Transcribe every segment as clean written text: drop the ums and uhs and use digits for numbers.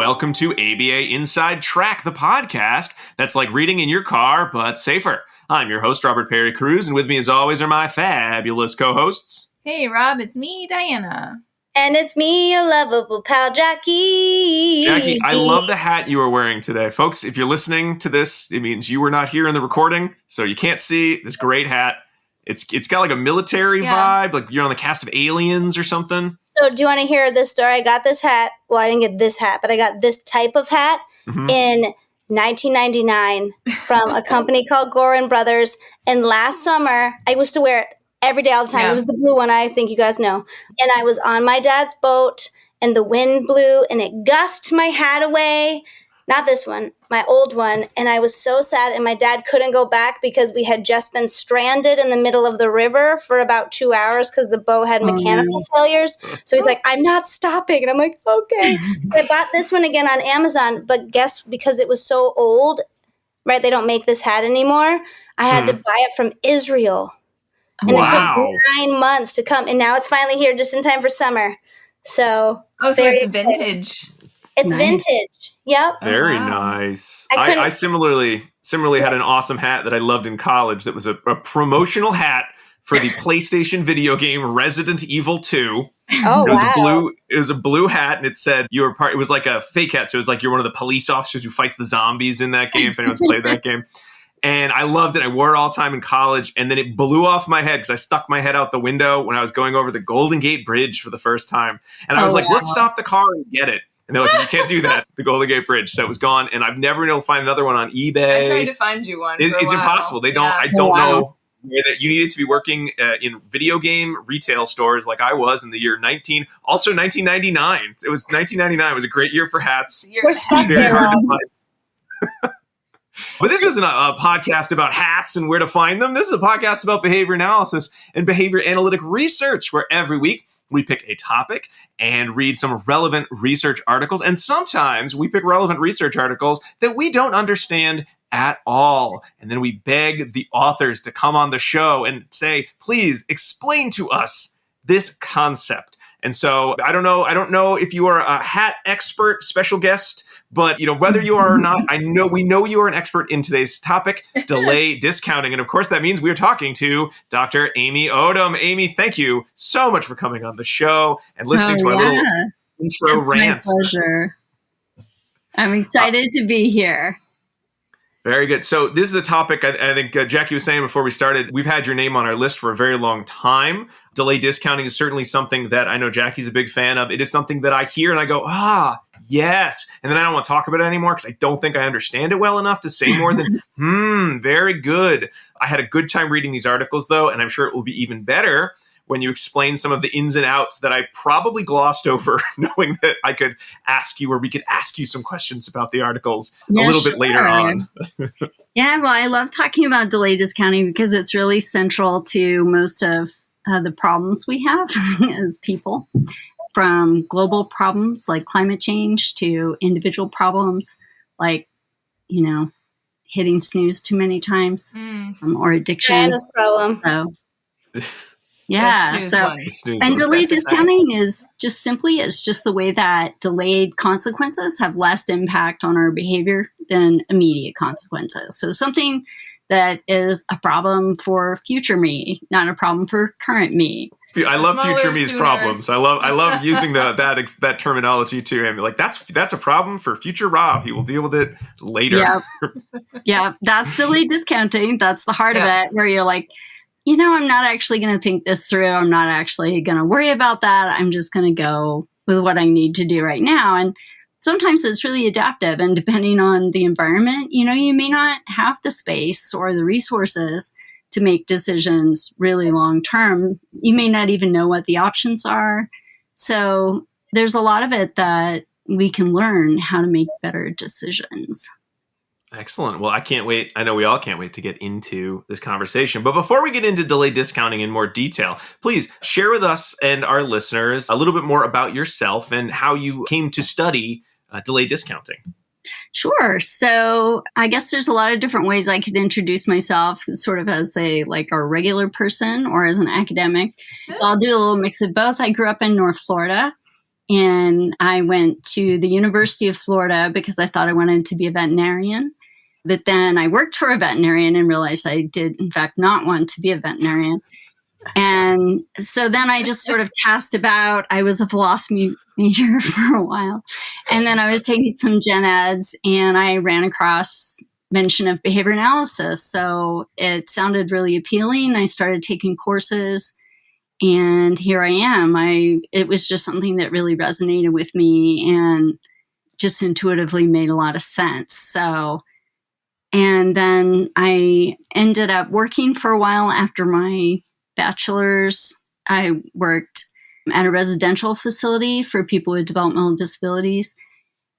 welcome to ABA Inside Track, the podcast that's like reading in your car, but safer. I'm your host, Robert Perry Cruz, and with me as always are my fabulous co-hosts. Hey, Rob, it's me, Diana. And it's me, a lovable pal, Jackie. Jackie, I love the hat you are wearing today. Folks, if you're listening to this, it means you were not here in the recording, so you can't see this great hat. It's got like a military vibe, like you're on the cast of Aliens or something. So do you want to hear this story? I got this hat. Well, I didn't get this hat, but I got this type of hat in 1999 from a company called Gorin Brothers. And last summer, I used to wear it every day, all the time. Yeah. It was the blue one, I think you guys know. And I was on my dad's boat, and the wind blew, and it gushed my hat away. Not this one, my old one. And I was so sad, and my dad couldn't go back because we had just been stranded in the middle of the river for about 2 hours because the boat had mechanical failures. So he's like, I'm not stopping. And I'm like, okay. So I bought this one again on Amazon, but guess, because it was so old, right, they don't make this hat anymore, I had to buy it from Israel. And it took 9 months to come, and now it's finally here just in time for summer. So it's vintage. It's vintage. Yep. Very nice. I similarly had an awesome hat that I loved in college that was a promotional hat for the PlayStation video game Resident Evil 2. Oh, It was a blue hat, and it said you were part. It was like a fake hat, so it was like you're one of the police officers who fights the zombies in that game. If anyone's played that game. And I loved it. I wore it all the time in college. And then it blew off my head because I stuck my head out the window when I was going over the Golden Gate Bridge for the first time. And I was like, let's stop the car and get it. And they're like, you can't do that, the Golden Gate Bridge. So it was gone. And I've never been able to find another one on eBay. I tried to find you one. It's impossible. They don't. I don't know that you needed to be working in video game retail stores like I was in the year 1999. It was 1999. It was a great year for hats. We're stuck Very there, hard to find. But this isn't a podcast about hats and where to find them. This is a podcast about behavior analysis and behavior analytic research, where every week we pick a topic and read some relevant research articles. And sometimes we pick relevant research articles that we don't understand at all. And then we beg the authors to come on the show and say, please explain to us this concept. And so I don't know if you are a hat expert, special guest, but whether you are or not, we know you are an expert in today's topic, delay discounting. And of course, that means we're talking to Dr. Amy Odum. Amy, thank you so much for coming on the show and listening to our little intro rant. It's my pleasure. I'm excited to be here. Very good. So this is a topic I think Jackie was saying before we started, we've had your name on our list for a very long time. Delay discounting is certainly something that I know Jackie's a big fan of. It is something that I hear and I go, yes. And then I don't want to talk about it anymore because I don't think I understand it well enough to say more than, very good. I had a good time reading these articles, though, and I'm sure it will be even better when you explain some of the ins and outs that I probably glossed over, knowing that I could ask you, or we could ask you some questions about the articles a little bit later on. Yeah, well, I love talking about delay discounting because it's really central to most of the problems we have as people, from global problems like climate change to individual problems like, hitting snooze too many times or addiction. Yeah, this problem. So, yeah. And delayed discounting is just the way that delayed consequences have less impact on our behavior than immediate consequences. So something that is a problem for future me, not a problem for current me. I love future me's problems. I love using that terminology too. I mean, like that's a problem for future Rob. He will deal with it later. Yeah, that's delayed discounting. That's the heart of it, where you're like, I'm not actually going to think this through. I'm not actually going to worry about that. I'm just going to go with what I need to do right now. And sometimes it's really adaptive. And depending on the environment, you may not have the space or the resources to make decisions really long term. You may not even know what the options are. So there's a lot of it that we can learn how to make better decisions. Excellent. Well, I can't wait. I know we all can't wait to get into this conversation. But before we get into delay discounting in more detail, please share with us and our listeners a little bit more about yourself and how you came to study delay discounting. Sure. So I guess there's a lot of different ways I could introduce myself, sort of as a regular person or as an academic. So I'll do a little mix of both. I grew up in North Florida. And I went to the University of Florida because I thought I wanted to be a veterinarian. But then I worked for a veterinarian and realized I did, in fact, not want to be a veterinarian. And so then I just sort of cast about. I was a philosophy major for a while. And then I was taking some gen eds and I ran across mention of behavior analysis. So it sounded really appealing. I started taking courses and here I am. It was just something that really resonated with me and just intuitively made a lot of sense. So, and then I ended up working for a while after my bachelor's. I worked at a residential facility for people with developmental disabilities.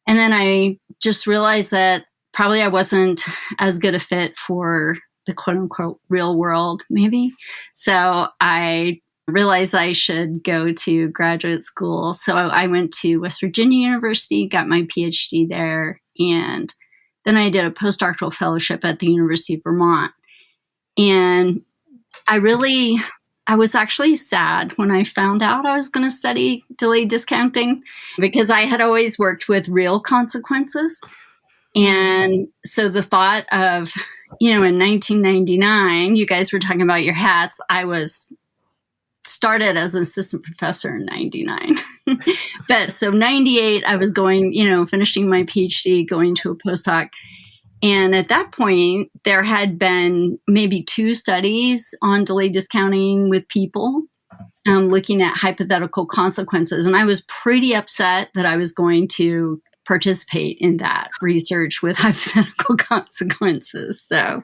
And then I just realized that probably I wasn't as good a fit for the quote unquote real world, maybe. So I realized I should go to graduate school. So I went to West Virginia University, got my PhD there, and then I did a postdoctoral fellowship at the University of Vermont. And I was actually sad when I found out I was going to study delayed discounting because I had always worked with real consequences. And so the thought of, in 1999, you guys were talking about your hats. I was started as an assistant professor in 99. But so 98, I was going, finishing my PhD, going to a postdoc. And at that point, there had been maybe 2 studies on delayed discounting with people, looking at hypothetical consequences. And I was pretty upset that I was going to participate in that research with hypothetical consequences. So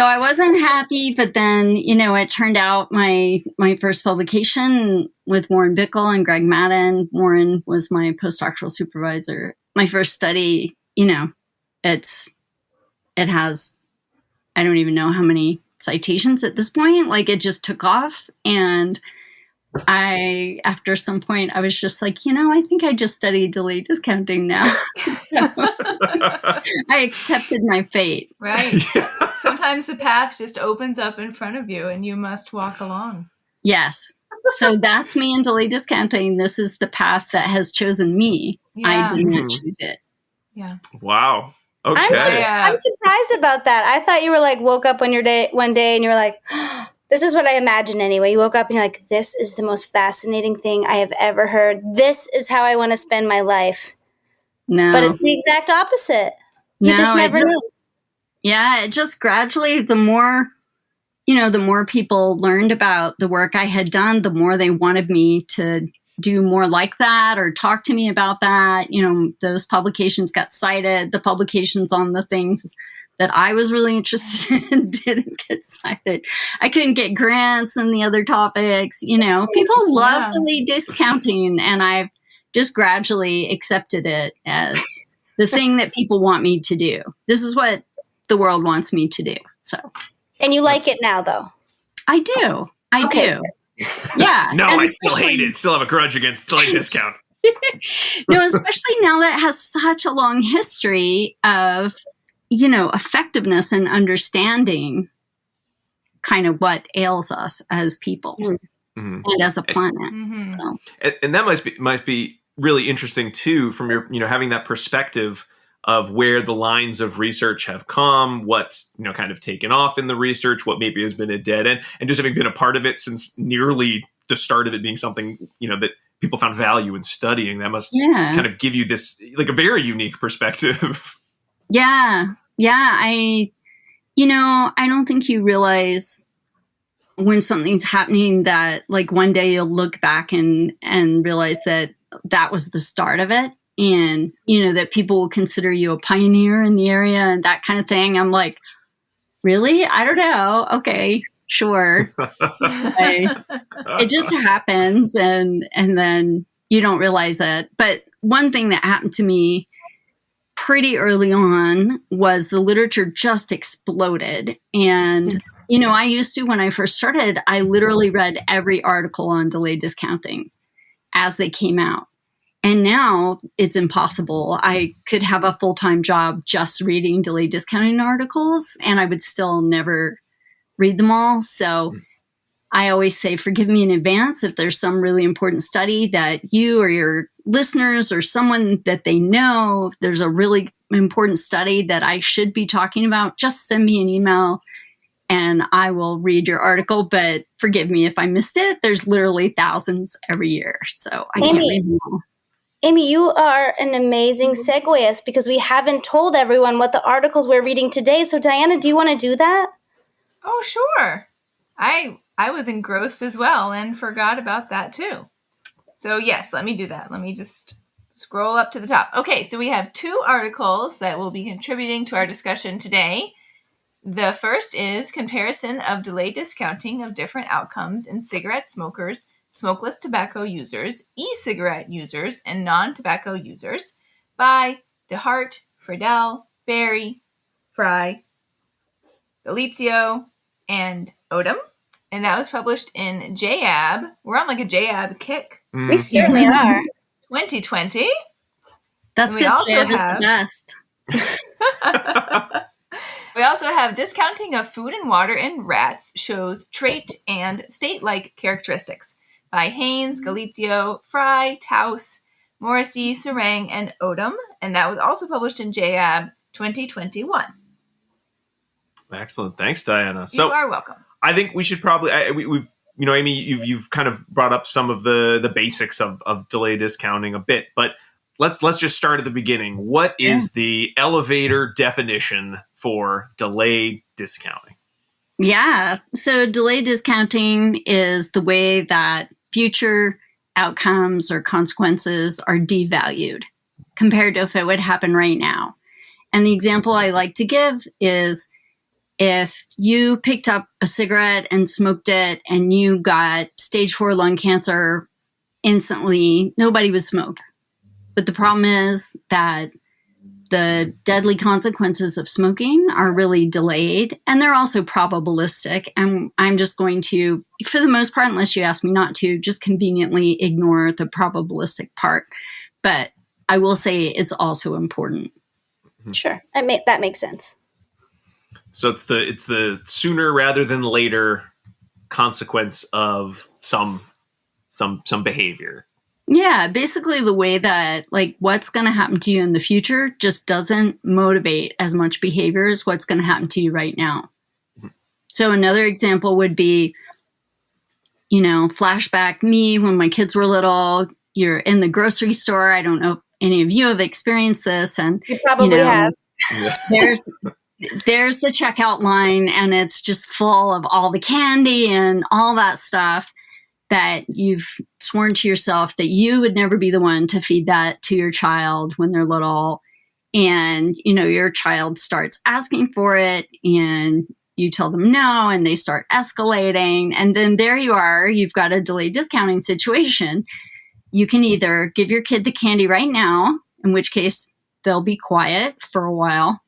I wasn't happy, but then, it turned out my first publication with Warren Bickel and Greg Madden. Warren was my postdoctoral supervisor. My first study, it has, I don't even know how many citations at this point. Like it just took off. And after some point, I was just like, I think I just studied delayed discounting now. So I accepted my fate. Right. Yeah. Sometimes the path just opens up in front of you and you must walk along. Yes. So that's me in delayed discounting. This is the path that has chosen me. Yeah. I did not choose it. Yeah. Wow. Okay. I'm surprised about that. I thought you were like woke up one day and you were like, this is what I imagined anyway. You woke up and you're like, this is the most fascinating thing I have ever heard. This is how I want to spend my life. No. But it's the exact opposite. You just never know. Yeah, it just gradually, the more people learned about the work I had done, the more they wanted me to do more like that or talk to me about that. Those publications got cited. The publications on the things that I was really interested in didn't get cited. I couldn't get grants and the other topics. People love delayed discounting, and I've just gradually accepted it as the thing that people want me to do. This is what the world wants me to do. So, and you like it now, though? I do. I do. Yeah. No, I still hate it. Still have a grudge against delayed discount. No, especially now that it has such a long history of, effectiveness and understanding kind of what ails us as people and as a planet. Mm-hmm. So. And that might be really interesting too, from your, having that perspective of where the lines of research have come, what's, kind of taken off in the research, what maybe has been a dead end, and just having been a part of it since nearly the start of it being something, that people found value in studying. That must kind of give you this, like, a very unique perspective. Yeah. I don't think you realize when something's happening that, like, one day you'll look back and realize that was the start of it. And, that people will consider you a pioneer in the area and that kind of thing. I'm like, really? I don't know. Okay, sure. It just happens. And then you don't realize it. But one thing that happened to me pretty early on was the literature just exploded. And, I used to, when I first started, I literally read every article on delayed discounting as they came out. And now it's impossible. I could have a full-time job just reading delayed discounting articles, and I would still never read them all. So I always say, forgive me in advance if there's some really important study that you or your listeners or someone that they know, if there's a really important study that I should be talking about, just send me an email and I will read your article. But forgive me if I missed it. There's literally thousands every year. So I can't read them all. Amy, you are an amazing segueist because we haven't told everyone what the articles we're reading today. So Diana, do you want to do that? Oh, sure. I was engrossed as well and forgot about that too. So yes, let me do that. Let me just scroll up to the top. Okay, so we have 2 articles that will be contributing to our discussion today. The first is Comparison of Delayed Discounting of Different Outcomes in Cigarette Smokers, Smokeless Tobacco Users, E-Cigarette Users, and Non-Tobacco Users by DeHart, Friedel, Berry, Fry, Galizio, and Odum. And that was published in JAB. We're on like a JAB kick. We certainly are. 2020. That's because JAB is the best. We also have Discounting of Food and Water in Rats Shows Trait and State-like Characteristics by Haynes, Galizio, Fry, Taus, Morrissey, Sarang, and Odum. And that was also published in JAB 2021. Excellent. Thanks, Diana. You are welcome. I think we should probably, Amy, you've kind of brought up some of the basics of delay discounting a bit, but let's just start at the beginning. What is the elevator definition for delayed discounting? Yeah. So delayed discounting is the way that future outcomes or consequences are devalued compared to if it would happen right now. And the example I like to give is if you picked up a cigarette and smoked it and you got stage 4 lung cancer instantly, nobody would smoke. But the problem is that the deadly consequences of smoking are really delayed, and they're also probabilistic. And I'm just going to, for the most part, unless you ask me not to, just conveniently ignore the probabilistic part. But I will say it's also important. Sure. That makes sense. So it's the sooner rather than later consequence of some behavior. Yeah, basically the way that like what's going to happen to you in the future just doesn't motivate as much behavior as what's going to happen to you right now. Mm-hmm. So another example would be, flashback me when my kids were little. You're in the grocery store. I don't know if any of you have experienced this, and you probably have. There's the checkout line, and it's just full of all the candy and all that stuff that you've sworn to yourself that you would never be the one to feed that to your child when they're little. And, your child starts asking for it and you tell them no, and they start escalating. And then there you are, you've got a delayed discounting situation. You can either give your kid the candy right now, in which case they'll be quiet for a while,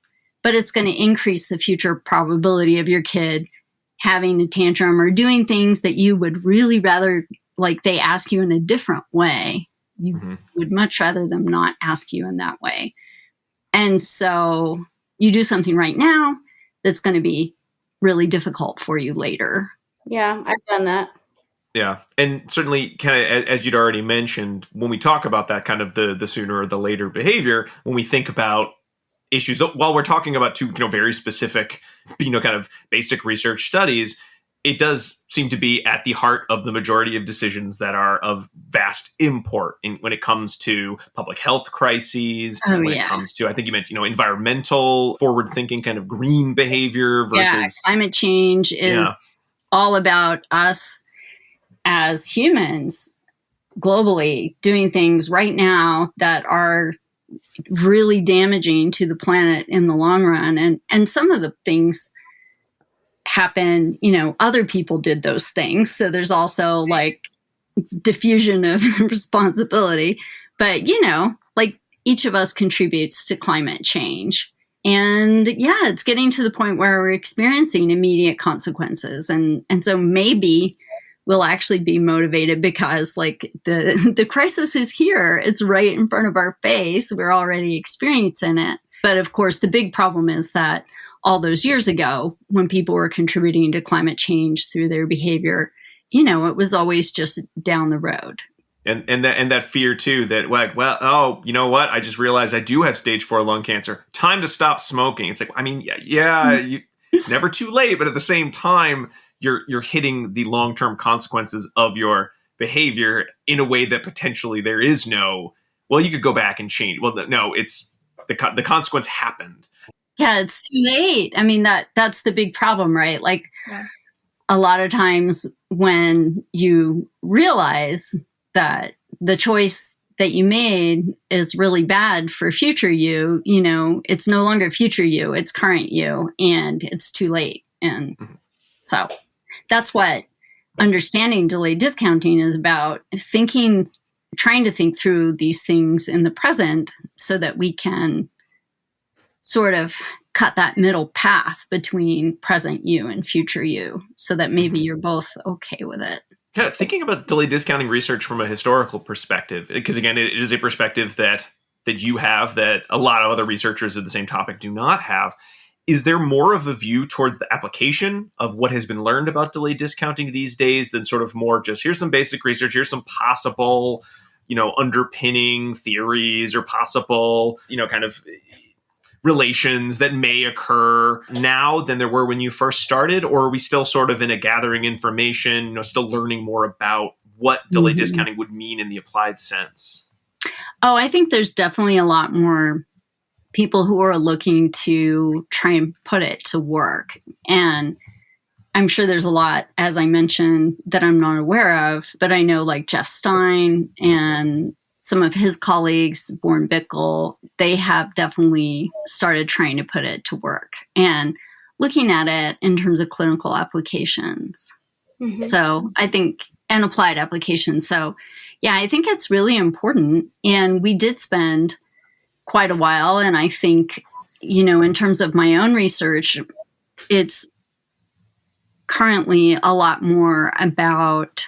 but it's going to increase the future probability of your kid having a tantrum or doing things that you would really rather, like they ask you in a different way. You would much rather them not ask you in that way. And so you do something right now that's going to be really difficult for you later. Yeah, I've done that. Yeah. And certainly, kind of, as you'd already mentioned, when we talk about that kind of the sooner or the later behavior, when we think about issues, while we're talking about 2, very specific, kind of basic research studies, it does seem to be at the heart of the majority of decisions that are of vast import when it comes to public health crises, it comes to, I think you mentioned, environmental forward thinking, kind of green behavior versus climate change is all about us as humans globally doing things right now that are really damaging to the planet in the long run. And some of the things happen, other people did those things. So there's also like diffusion of responsibility, but like each of us contributes to climate change. And it's getting to the point where we're experiencing immediate consequences. And so maybe we'll actually be motivated because like the crisis is here. It's right in front of our face. We're already experiencing it. But of course, the big problem is that all those years ago, when people were contributing to climate change through their behavior, it was always just down the road. And that fear too, that like, well, oh, you know what? I just realized I do have stage 4 lung cancer. Time to stop smoking. It's like, I mean, it's never too late, but at the same time, you're hitting the long-term consequences of your behavior in a way that potentially there is no, well, you could go back and change. Well, no, it's the consequence happened. Yeah, it's too late. I mean, that's the big problem, right? Like a lot of times when you realize that the choice that you made is really bad for future you, it's no longer future you, it's current you, and it's too late. And so that's what understanding delayed discounting is about, trying to think through these things in the present so that we can sort of cut that middle path between present you and future you so that maybe you're both okay with it. Kind of thinking about delayed discounting research from a historical perspective, because again, it is a perspective that you have that a lot of other researchers of the same topic do not have. Is there more of a view towards the application of what has been learned about delayed discounting these days than sort of more just here's some basic research, here's some possible, underpinning theories or possible, kind of relations that may occur now than there were when you first started? Or are we still sort of in a gathering information, still learning more about what delayed discounting would mean in the applied sense? Oh, I think there's definitely a lot more people who are looking to try and put it to work. And I'm sure there's a lot, as I mentioned, that I'm not aware of, but I know like Jeff Stein and some of his colleagues, Born Bickle, they have definitely started trying to put it to work and looking at it in terms of clinical applications. So I think, and applied applications. So yeah, I think it's really important. And we did spend quite a while. And I think, in terms of my own research, it's currently a lot more about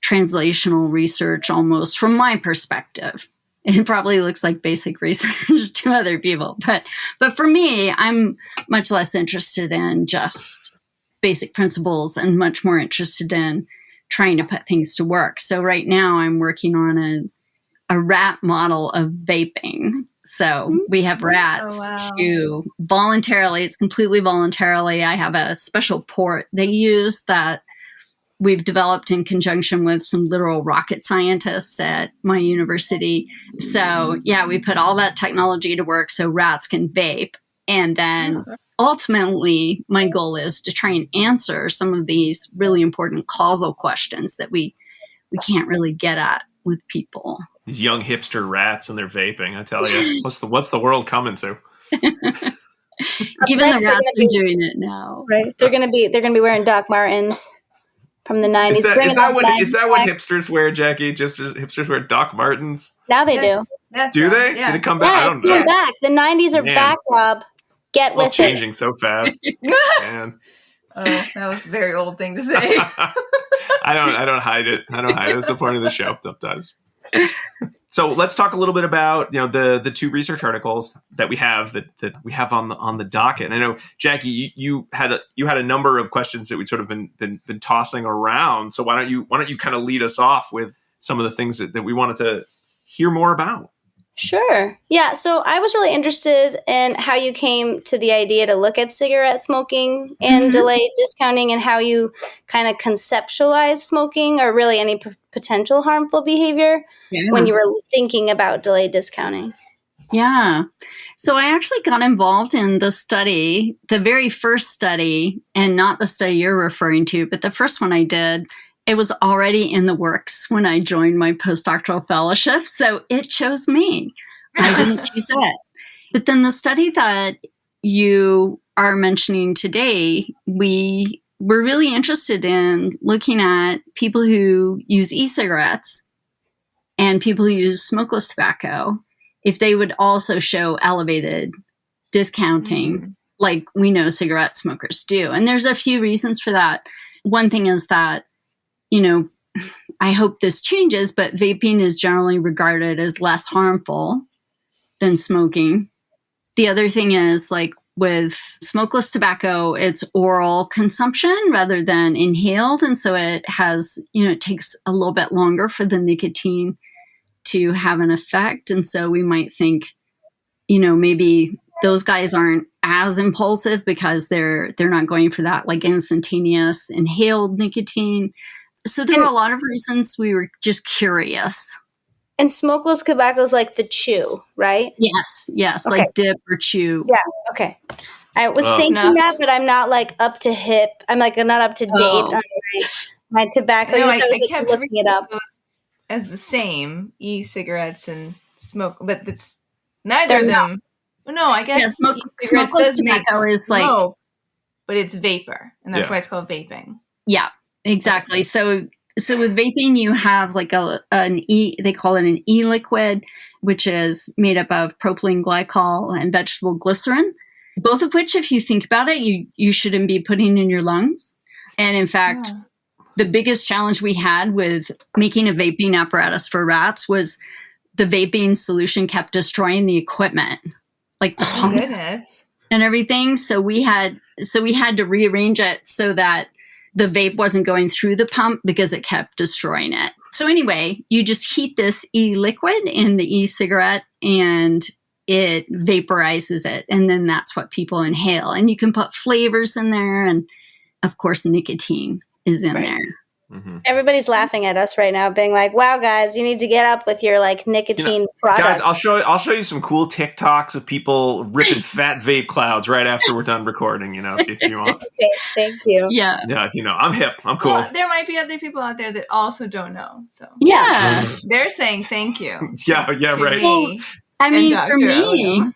translational research almost from my perspective. It probably looks like basic research to other people, but for me, I'm much less interested in just basic principles and much more interested in trying to put things to work. So right now I'm working on a rat model of vaping. So we have rats who voluntarily, it's completely voluntarily. I have a special port they use that we've developed in conjunction with some literal rocket scientists at my university. So yeah, we put all that technology to work so rats can vape. And then ultimately, my goal is to try and answer some of these really important causal questions that we can't really get at with people. These young hipster rats and their vaping, I tell you, what's the world coming to? Even the rats are doing it now. Right. They're gonna be wearing Doc Martens from the 90s. Is that what hipsters wear, Jackie? Just hipsters wear Doc Martens? Now they do. Do they? Yeah. Did it come back? Yeah, I don't know. Back. The 90s are back, Rob. Get with it. Changing so fast. Man. Oh, that was a very old thing to say. I don't hide it. It's the point of the show sometimes. So let's talk a little bit about the two research articles that we have on the docket. And I know, Jackie, you had a number of questions that we'd sort of been tossing around. So why don't you kind of lead us off with some of the things that we wanted to hear more about? Sure. Yeah. So I was really interested in how you came to the idea to look at cigarette smoking and delayed discounting, and how you kind of conceptualize smoking or really any potential harmful behavior when you were thinking about delayed discounting. Yeah. So I actually got involved in the study, the very first study, and not the study you're referring to, but the first one I did. It was already in the works when I joined my postdoctoral fellowship, so it chose me. I didn't choose it. But then the study that you are mentioning today, we were really interested in looking at people who use e-cigarettes and people who use smokeless tobacco, if they would also show elevated discounting like we know cigarette smokers do. And there's a few reasons for that. One thing is that I hope this changes, but vaping is generally regarded as less harmful than smoking. The other thing is, like, with smokeless tobacco, it's oral consumption rather than inhaled. And so it has, it takes a little bit longer for the nicotine to have an effect. And so we might think, maybe those guys aren't as impulsive because they're not going for that like instantaneous inhaled nicotine. So there were a lot of reasons we were just curious. And smokeless tobacco is like the chew, right? Yes, Okay. like dip or chew. Yeah, okay. I was thinking that, but I'm not like up to hip. I'm like not up to date on my tobacco use. I was kept looking it up. As the same e-cigarettes and smoke, but it's neither of them. Well, no, I guess smokeless tobacco is smoke, like, but it's vapor, and that's why it's called vaping. Yeah, exactly. So with vaping, you have like they call it an e-liquid, which is made up of propylene glycol and vegetable glycerin, both of which, if you think about it, you shouldn't be putting in your lungs. And in fact, the biggest challenge we had with making a vaping apparatus for rats was the vaping solution kept destroying the equipment, like the pump and everything. So we had to rearrange it so that the vape wasn't going through the pump because it kept destroying it. So anyway, you just heat this e-liquid in the e-cigarette and it vaporizes it. And then that's what people inhale. And you can put flavors in there. And of course, nicotine is in there. Mm-hmm. Everybody's laughing at us right now, being like, "Wow, guys, you need to get up with your like nicotine products." Guys, I'll show you some cool TikToks of people ripping fat vape clouds right after we're done recording. If you want. Okay, thank you. Yeah, I'm hip. I'm cool. Well, there might be other people out there that also don't know. So they're saying thank you. Yeah, right. Well, I mean, for me.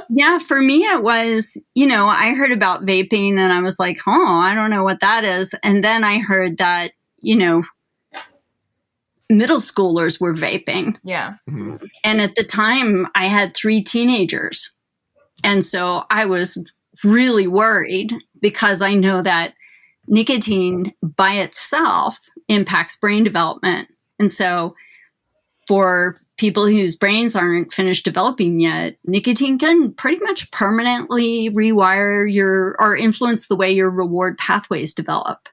Yeah, for me, it was, I heard about vaping and I was like, I don't know what that is. And then I heard that, middle schoolers were vaping. Yeah. Mm-hmm. And at the time, I had 3 teenagers. And so I was really worried because I know that nicotine by itself impacts brain development. And so for people whose brains aren't finished developing yet, nicotine can pretty much permanently rewire or influence the way your reward pathways develop.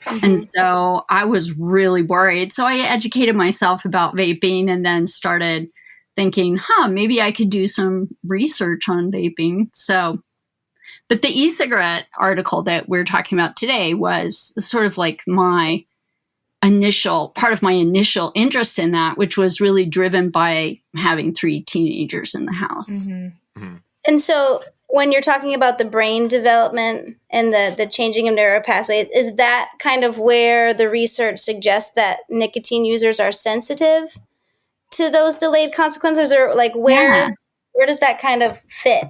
Mm-hmm. And so I was really worried. So I educated myself about vaping and then started thinking, maybe I could do some research on vaping. So, but the e-cigarette article that we're talking about today was sort of like part of my initial interest in that, which was really driven by having 3 teenagers in the house. Mm-hmm. Mm-hmm. And so when you're talking about the brain development and the changing of neural pathways, is that kind of where the research suggests that nicotine users are sensitive to those delayed consequences, or like where does that kind of fit?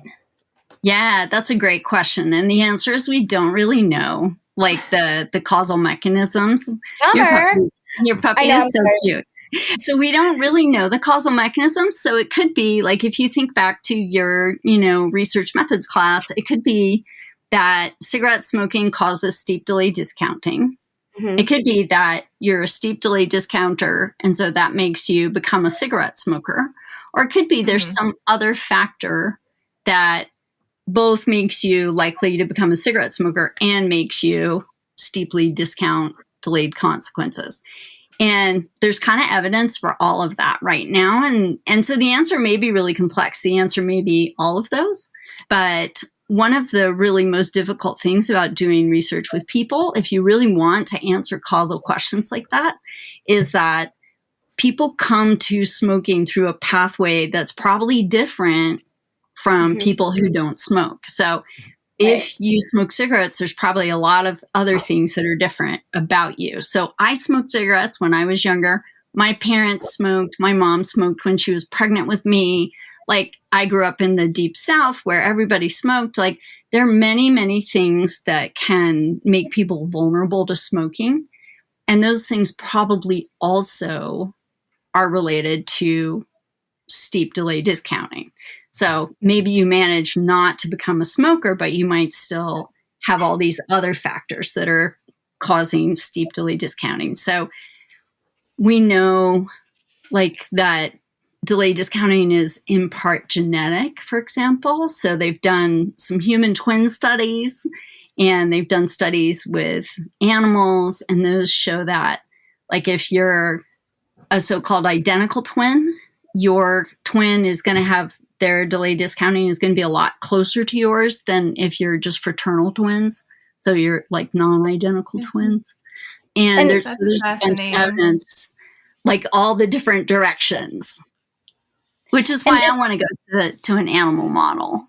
Yeah, that's a great question. And the answer is we don't really know. Like the causal mechanisms. Your puppy is so cute. So we don't really know the causal mechanisms. So it could be like, if you think back to your, research methods class, it could be that cigarette smoking causes steep delay discounting. Mm-hmm. It could be that you're a steep delay discounter, and so that makes you become a cigarette smoker. Or it could be there's some other factor that both makes you likely to become a cigarette smoker and makes you steeply discount delayed consequences. And there's kind of evidence for all of that right now. And so the answer may be really complex. The answer may be all of those. But one of the really most difficult things about doing research with people, if you really want to answer causal questions like that, is that people come to smoking through a pathway that's probably different from people who don't smoke. So if you smoke cigarettes, there's probably a lot of other things that are different about you. So I smoked cigarettes when I was younger. My parents smoked. My mom smoked when she was pregnant with me. Like, I grew up in the deep South where everybody smoked. Like, there are many, many things that can make people vulnerable to smoking. And those things probably also are related to steep delay discounting. So maybe you manage not to become a smoker, but you might still have all these other factors that are causing steep delay discounting. So we know like that delayed discounting is in part genetic, for example. So they've done some human twin studies, and they've done studies with animals, and those show that, like, if you're a so-called identical twin, your twin is going to have their delayed discounting is going to be a lot closer to yours than if you're just fraternal twins. So you're like non-identical twins. And there's a bunch of evidence, like all the different directions, which is why I want to go to an animal model.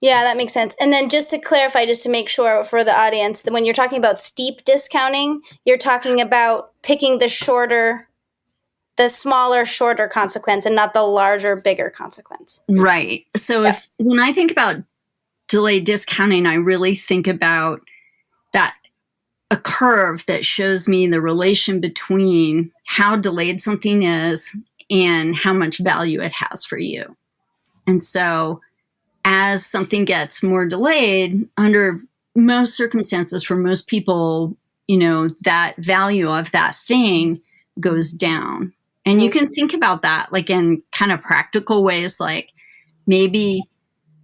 Yeah, that makes sense. And then just to clarify, just to make sure for the audience, that when you're talking about steep discounting, you're talking about picking the smaller, shorter consequence and not the larger, bigger consequence. Right. So when I think about delayed discounting, I really think about that a curve that shows me the relation between how delayed something is and how much value it has for you. And so as something gets more delayed, under most circumstances for most people, that value of that thing goes down. And you can think about that like in kind of practical ways, like maybe,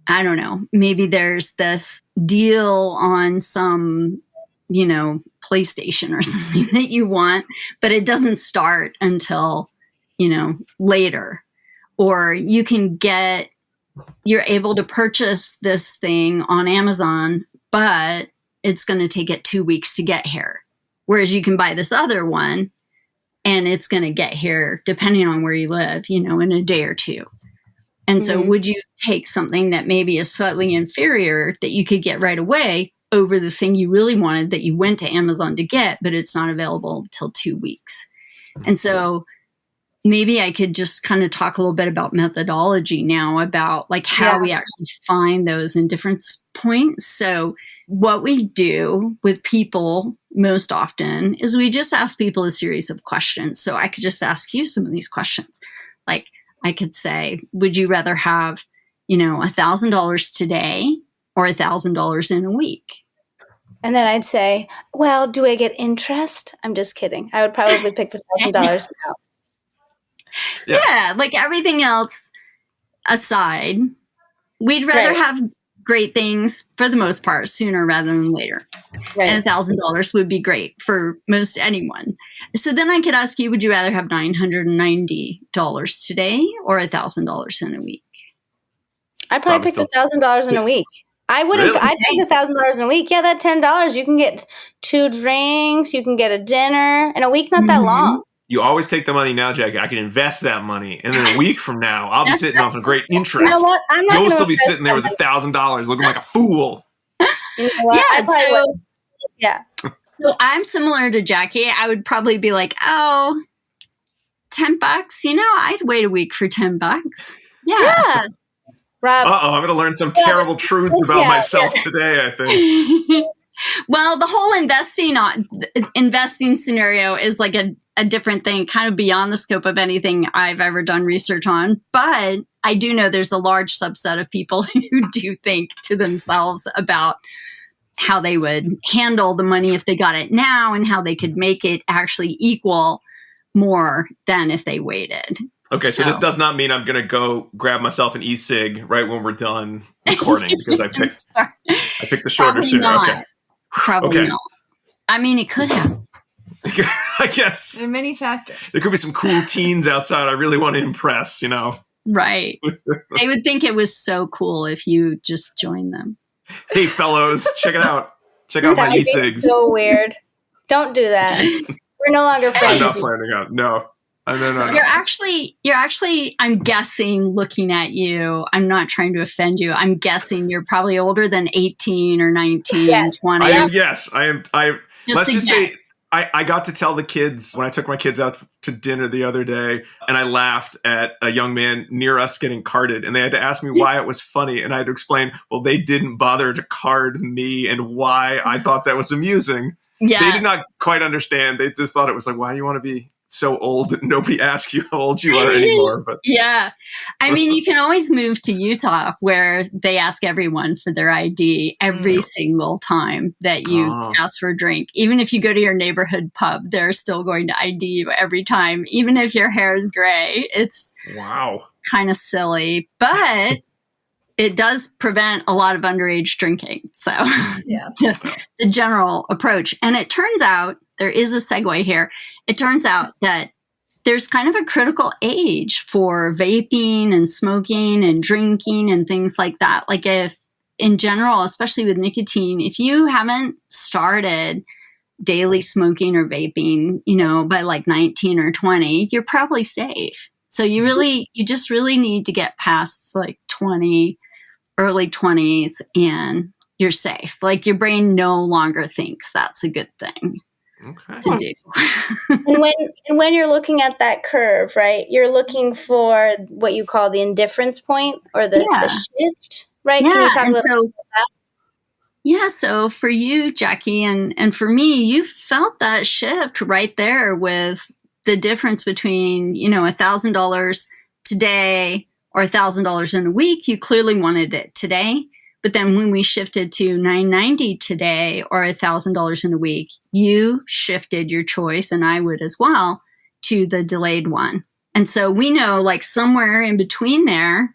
I don't know, maybe there's this deal on some, PlayStation or something that you want, but it doesn't start until, later. Or you're able to purchase this thing on Amazon, but it's going to take it 2 weeks to get here. Whereas you can buy this other one and it's going to get here, depending on where you live, in a day or two. And so would you take something that maybe is slightly inferior that you could get right away over the thing you really wanted that you went to Amazon to get, but it's not available until 2 weeks? And so maybe I could just kind of talk a little bit about methodology now, about like how we actually find those in different points. So what we do with people most often is we just ask people a series of questions. So I could just ask you some of these questions. Like I could say, would you rather have, $1,000 today or $1,000 in a week? And then I'd say, well, do I get interest? I'm just kidding. I would probably pick the $1,000 now. Yeah, like everything else aside, we'd rather have great things for the most part sooner rather than later. Right. And $1,000 would be great for most anyone. So then I could ask you, would you rather have $990 today or $1,000 in a week? I'd probably pick $1,000 in a week. I wouldn't. Really? I'd pick $1,000 in a week. Yeah, that $10, you can get 2 drinks, you can get a dinner, and a week's not that long. You always take the money now, Jackie. I can invest that money, and then a week from now, I'll be sitting on some great interest. You know what? You'll still be sitting there with $1,000, looking like a fool. You know what? So I'm similar to Jackie. I would probably be like, $10. I'd wait a week for $10. Yeah. Rob. I'm going to learn some terrible truths about myself today, I think. Well, the whole investing scenario is like a different thing, kind of beyond the scope of anything I've ever done research on. But I do know there's a large subset of people who do think to themselves about how they would handle the money if they got it now and how they could make it actually equal more than if they waited. Okay, so this does not mean I'm going to go grab myself an e-cig right when we're done recording because I picked the shorter sooner. Okay. Probably not. I mean, it could happen. I guess. There are many factors. There could be some cool teens outside I really want to impress, Right. They would think it was so cool if you just joined them. Hey, fellows, check it out. Check out my e-cigs. So weird. Don't do that. We're no longer friends. I'm not planning on. No. No. You're actually, I'm guessing, looking at you, I'm not trying to offend you. I'm guessing you're probably older than 18 or 19, 20. I am. Let's just say I got to tell the kids when I took my kids out to dinner the other day, and I laughed at a young man near us getting carded, and they had to ask me why it was funny, and I had to explain, well, they didn't bother to card me and why I thought that was amusing. Yes. They did not quite understand. They just thought it was like, why do you want to be so old that nobody asks you how old you are anymore. But yeah. I mean, you can always move to Utah where they ask everyone for their ID every single time that you ask for a drink. Even if you go to your neighborhood pub, they're still going to ID you every time, even if your hair is gray. It's kind of silly, but it does prevent a lot of underage drinking. So the general approach. And it turns out, there is a segue here. It turns out that there's kind of a critical age for vaping and smoking and drinking and things like that. Like if in general, especially with nicotine, if you haven't started daily smoking or vaping, by like 19 or 20, you're probably safe. So you just really need to get past like 20, early 20s, and you're safe. Like your brain no longer thinks that's a good thing to do. and when you're looking at that curve, right, you're looking for what you call the indifference point or the shift, right? Yeah. Can you talk a little bit about that? Yeah. So for you, Jackie, and for me, you felt that shift right there with the difference between, $1,000 today or $1,000 in a week. You clearly wanted it today. But then when we shifted to $990 today or $1,000 in a week, you shifted your choice, and I would as well, to the delayed one. And so we know like somewhere in between there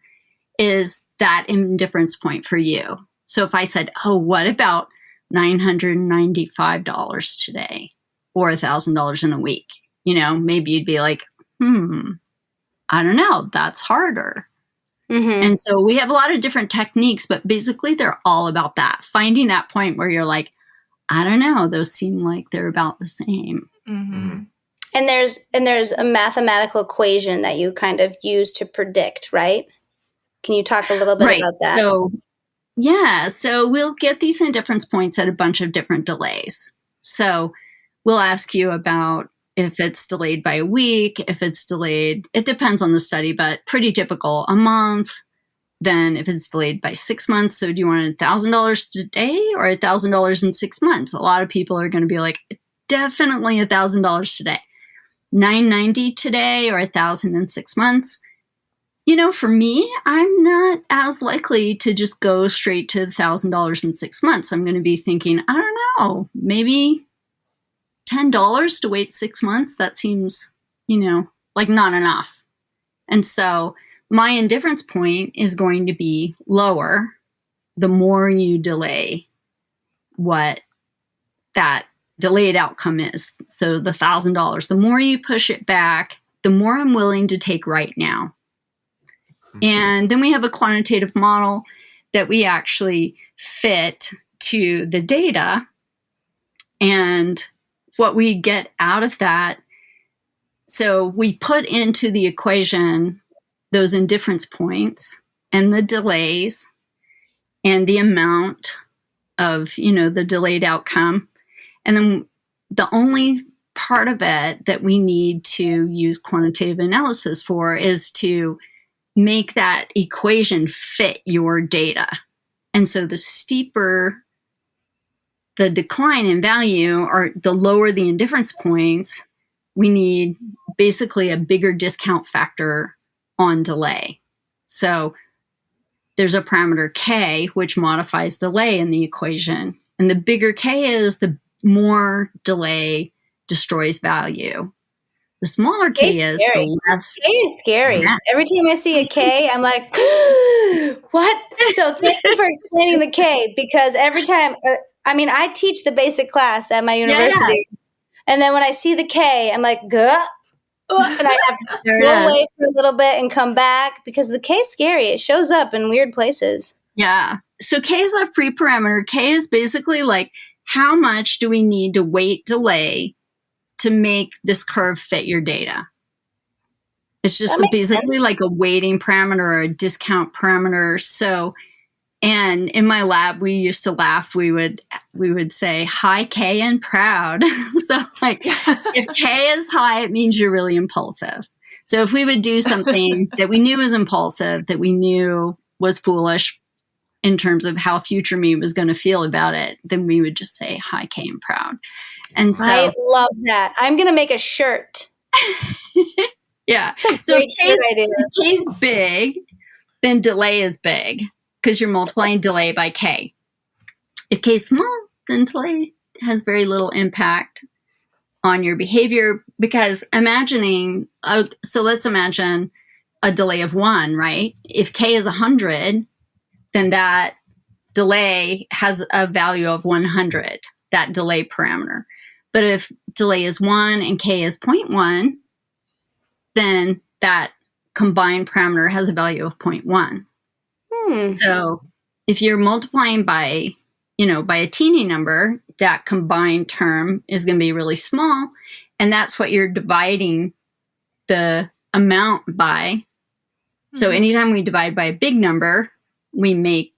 is that indifference point for you. So if I said, oh, what about $995 today or $1,000 in a week? Maybe you'd be like, I don't know, that's harder. Mm-hmm. And so we have a lot of different techniques, but basically they're all about that. Finding that point where you're like, I don't know, those seem like they're about the same. Mm-hmm. And there's a mathematical equation that you kind of use to predict, right? Can you talk a little bit about that? So we'll get these indifference points at a bunch of different delays. So we'll ask you about if it's delayed by a week, if it's delayed, it depends on the study, but pretty typical, a month. Then if it's delayed by 6 months, so do you want $1,000 today or $1,000 in 6 months? A lot of people are going to be like, definitely $1,000 today. $990 today or $1,000 in 6 months. For me, I'm not as likely to just go straight to $1,000 in 6 months. I'm going to be thinking, I don't know, maybe $10 to wait 6 months. That seems, like not enough. And so my indifference point is going to be lower the more you delay what that delayed outcome is. So the $1,000, the more you push it back, the more I'm willing to take right now. And then we have a quantitative model that we actually fit to the data. And what we get out of that, so we put into the equation those indifference points and the delays and the amount of, the delayed outcome. And then the only part of it that we need to use quantitative analysis for is to make that equation fit your data. And so the steeper the decline in value, or the lower the indifference points, we need basically a bigger discount factor on delay. So there's a parameter K, which modifies delay in the equation. And the bigger K is, the more delay destroys value. The smaller K is, the less. K is scary. Yeah. Every time I see a K, I'm like, what? So thank you for explaining the K, because every time, I teach the basic class at my university. Yeah. And then when I see the K, I'm like, gah. And I have to go away for a little bit and come back, because the K is scary. It shows up in weird places. Yeah. So K is a free parameter. K is basically like, how much do we need to weight delay to make this curve fit your data? It's just basically sense. Like a weighting parameter or a discount parameter. So, and in my lab, we used to laugh. We would say high K and proud. So like, if K is high, it means you're really impulsive. So if we would do something that we knew was impulsive, that we knew was foolish in terms of how future me was going to feel about it, then we would just say high K and proud. And so I love that. I'm going to make a shirt Yeah. It's a So great shit idea. if K is big, then delay is big because you're multiplying delay by K. If K is small, then delay has very little impact on your behavior because so let's imagine a delay of 1, right? If K is 100, then that delay has a value of 100, that delay parameter. But if delay is 1 and K is 0.1, then that combined parameter has a value of 0.1. So if you're multiplying by a teeny number, that combined term is going to be really small. And that's what you're dividing the amount by. So anytime we divide by a big number, we make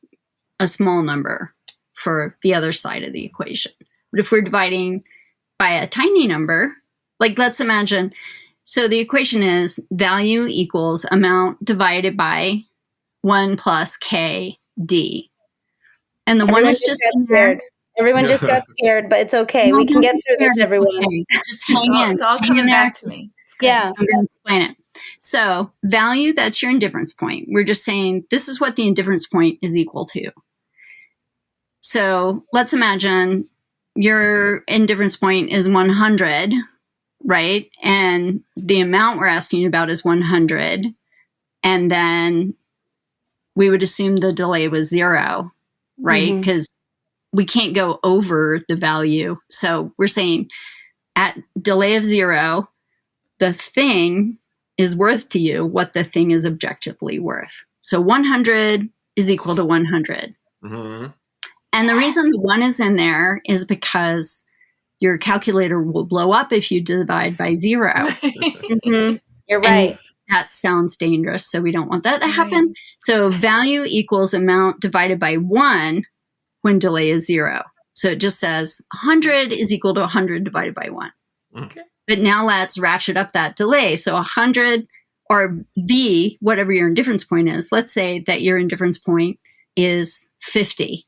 a small number for the other side of the equation. But if we're dividing by a tiny number, like let's imagine, so the equation is value equals amount divided by 1 plus K D. And the Everyone one is just just got scared. Everyone just got scared, but it's okay. No, We can don't get be through this, scared. everyone. Okay. Just hang in. It's all Hang in coming there. back to me. It's good. Yeah. I'm going to explain it. So value, that's your indifference point. We're just saying this is what the indifference point is equal to. So let's imagine your indifference point is 100, right? And the amount we're asking about is 100. And then we would assume the delay was 0, right? Because we can't go over the value. So we're saying at delay of 0, the thing is worth to you what the thing is objectively worth. So 100 is equal to 100. And the reason the 1 is in there is because your calculator will blow up if you divide by 0. You're right. And that sounds dangerous, so we don't want that to happen. So value equals amount divided by 1 when delay is 0. So it just says 100 is equal to 100 divided by 1. Okay. But now let's ratchet up that delay. So 100 or B, whatever your indifference point is, let's say that your indifference point is 50.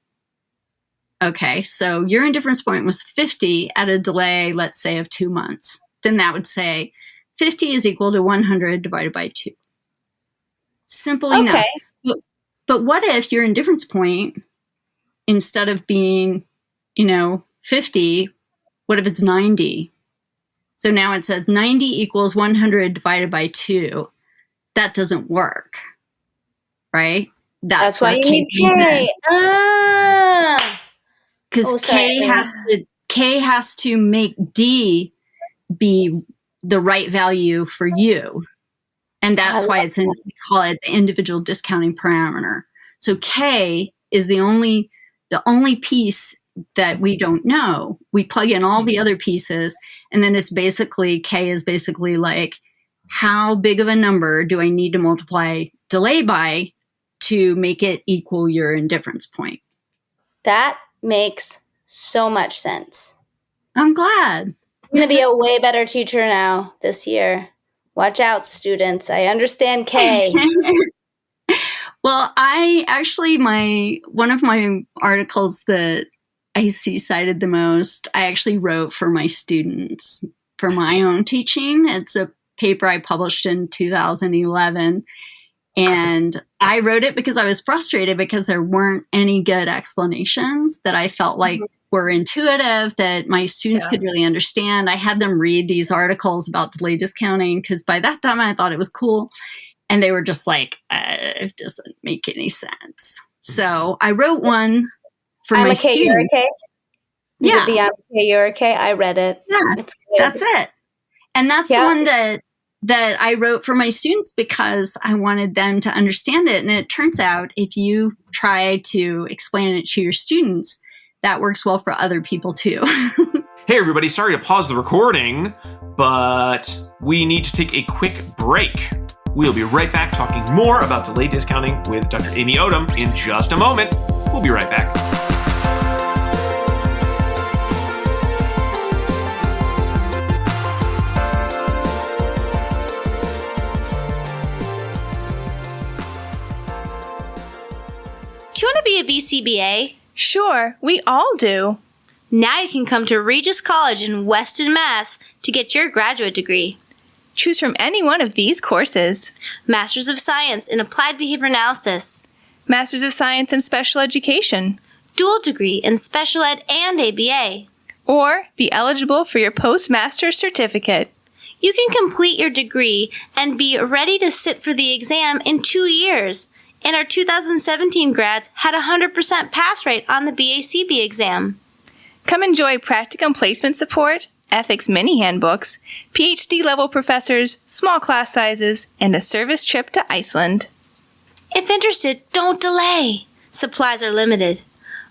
Okay, so your indifference point was 50 at a delay, let's say, of 2 months. Then that would say 50 is equal to 100 divided by 2. Simple enough. But what if your indifference point, instead of being, 50, what if it's 90? So now it says 90 equals 100 divided by 2. That doesn't work, right? That's why you need K. Because K has to make D be the right value for you. And that's why we call it the individual discounting parameter. So K is the only piece that we don't know. We plug in all the other pieces, and then K is basically like, how big of a number do I need to multiply delay by to make it equal your indifference point? That makes so much sense. I'm glad. I'm going to be a way better teacher now this year. Watch out, students. I understand K. Well, one of my articles that I see cited the most, I actually wrote for my students for my own teaching. It's a paper I published in 2011. And I wrote it because I was frustrated because there weren't any good explanations that I felt like were intuitive, that my students could really understand. I had them read these articles about delay discounting because by that time I thought it was cool. And they were just like, it doesn't make any sense. So I wrote one for my students. Is it the I'm okay, you're okay? I read it. Yeah, that's it. And that's the one that I wrote for my students because I wanted them to understand it. And it turns out if you try to explain it to your students, that works well for other people too. Hey everybody, sorry to pause the recording, but we need to take a quick break. We'll be right back talking more about delay discounting with Dr. Amy Odum in just a moment. We'll be right back. Do you want to be a BCBA? Sure, we all do. Now you can come to Regis College in Weston, Mass. to get your graduate degree. Choose from any one of these courses. Masters of Science in Applied Behavior Analysis. Masters of Science in Special Education. Dual degree in Special Ed and ABA. Or be eligible for your postmaster's certificate. You can complete your degree and be ready to sit for the exam in 2 years. And our 2017 grads had a 100% pass rate on the BACB exam. Come enjoy practicum placement support, ethics mini handbooks, PhD level professors, small class sizes, and a service trip to Iceland. If interested, don't delay. Supplies are limited.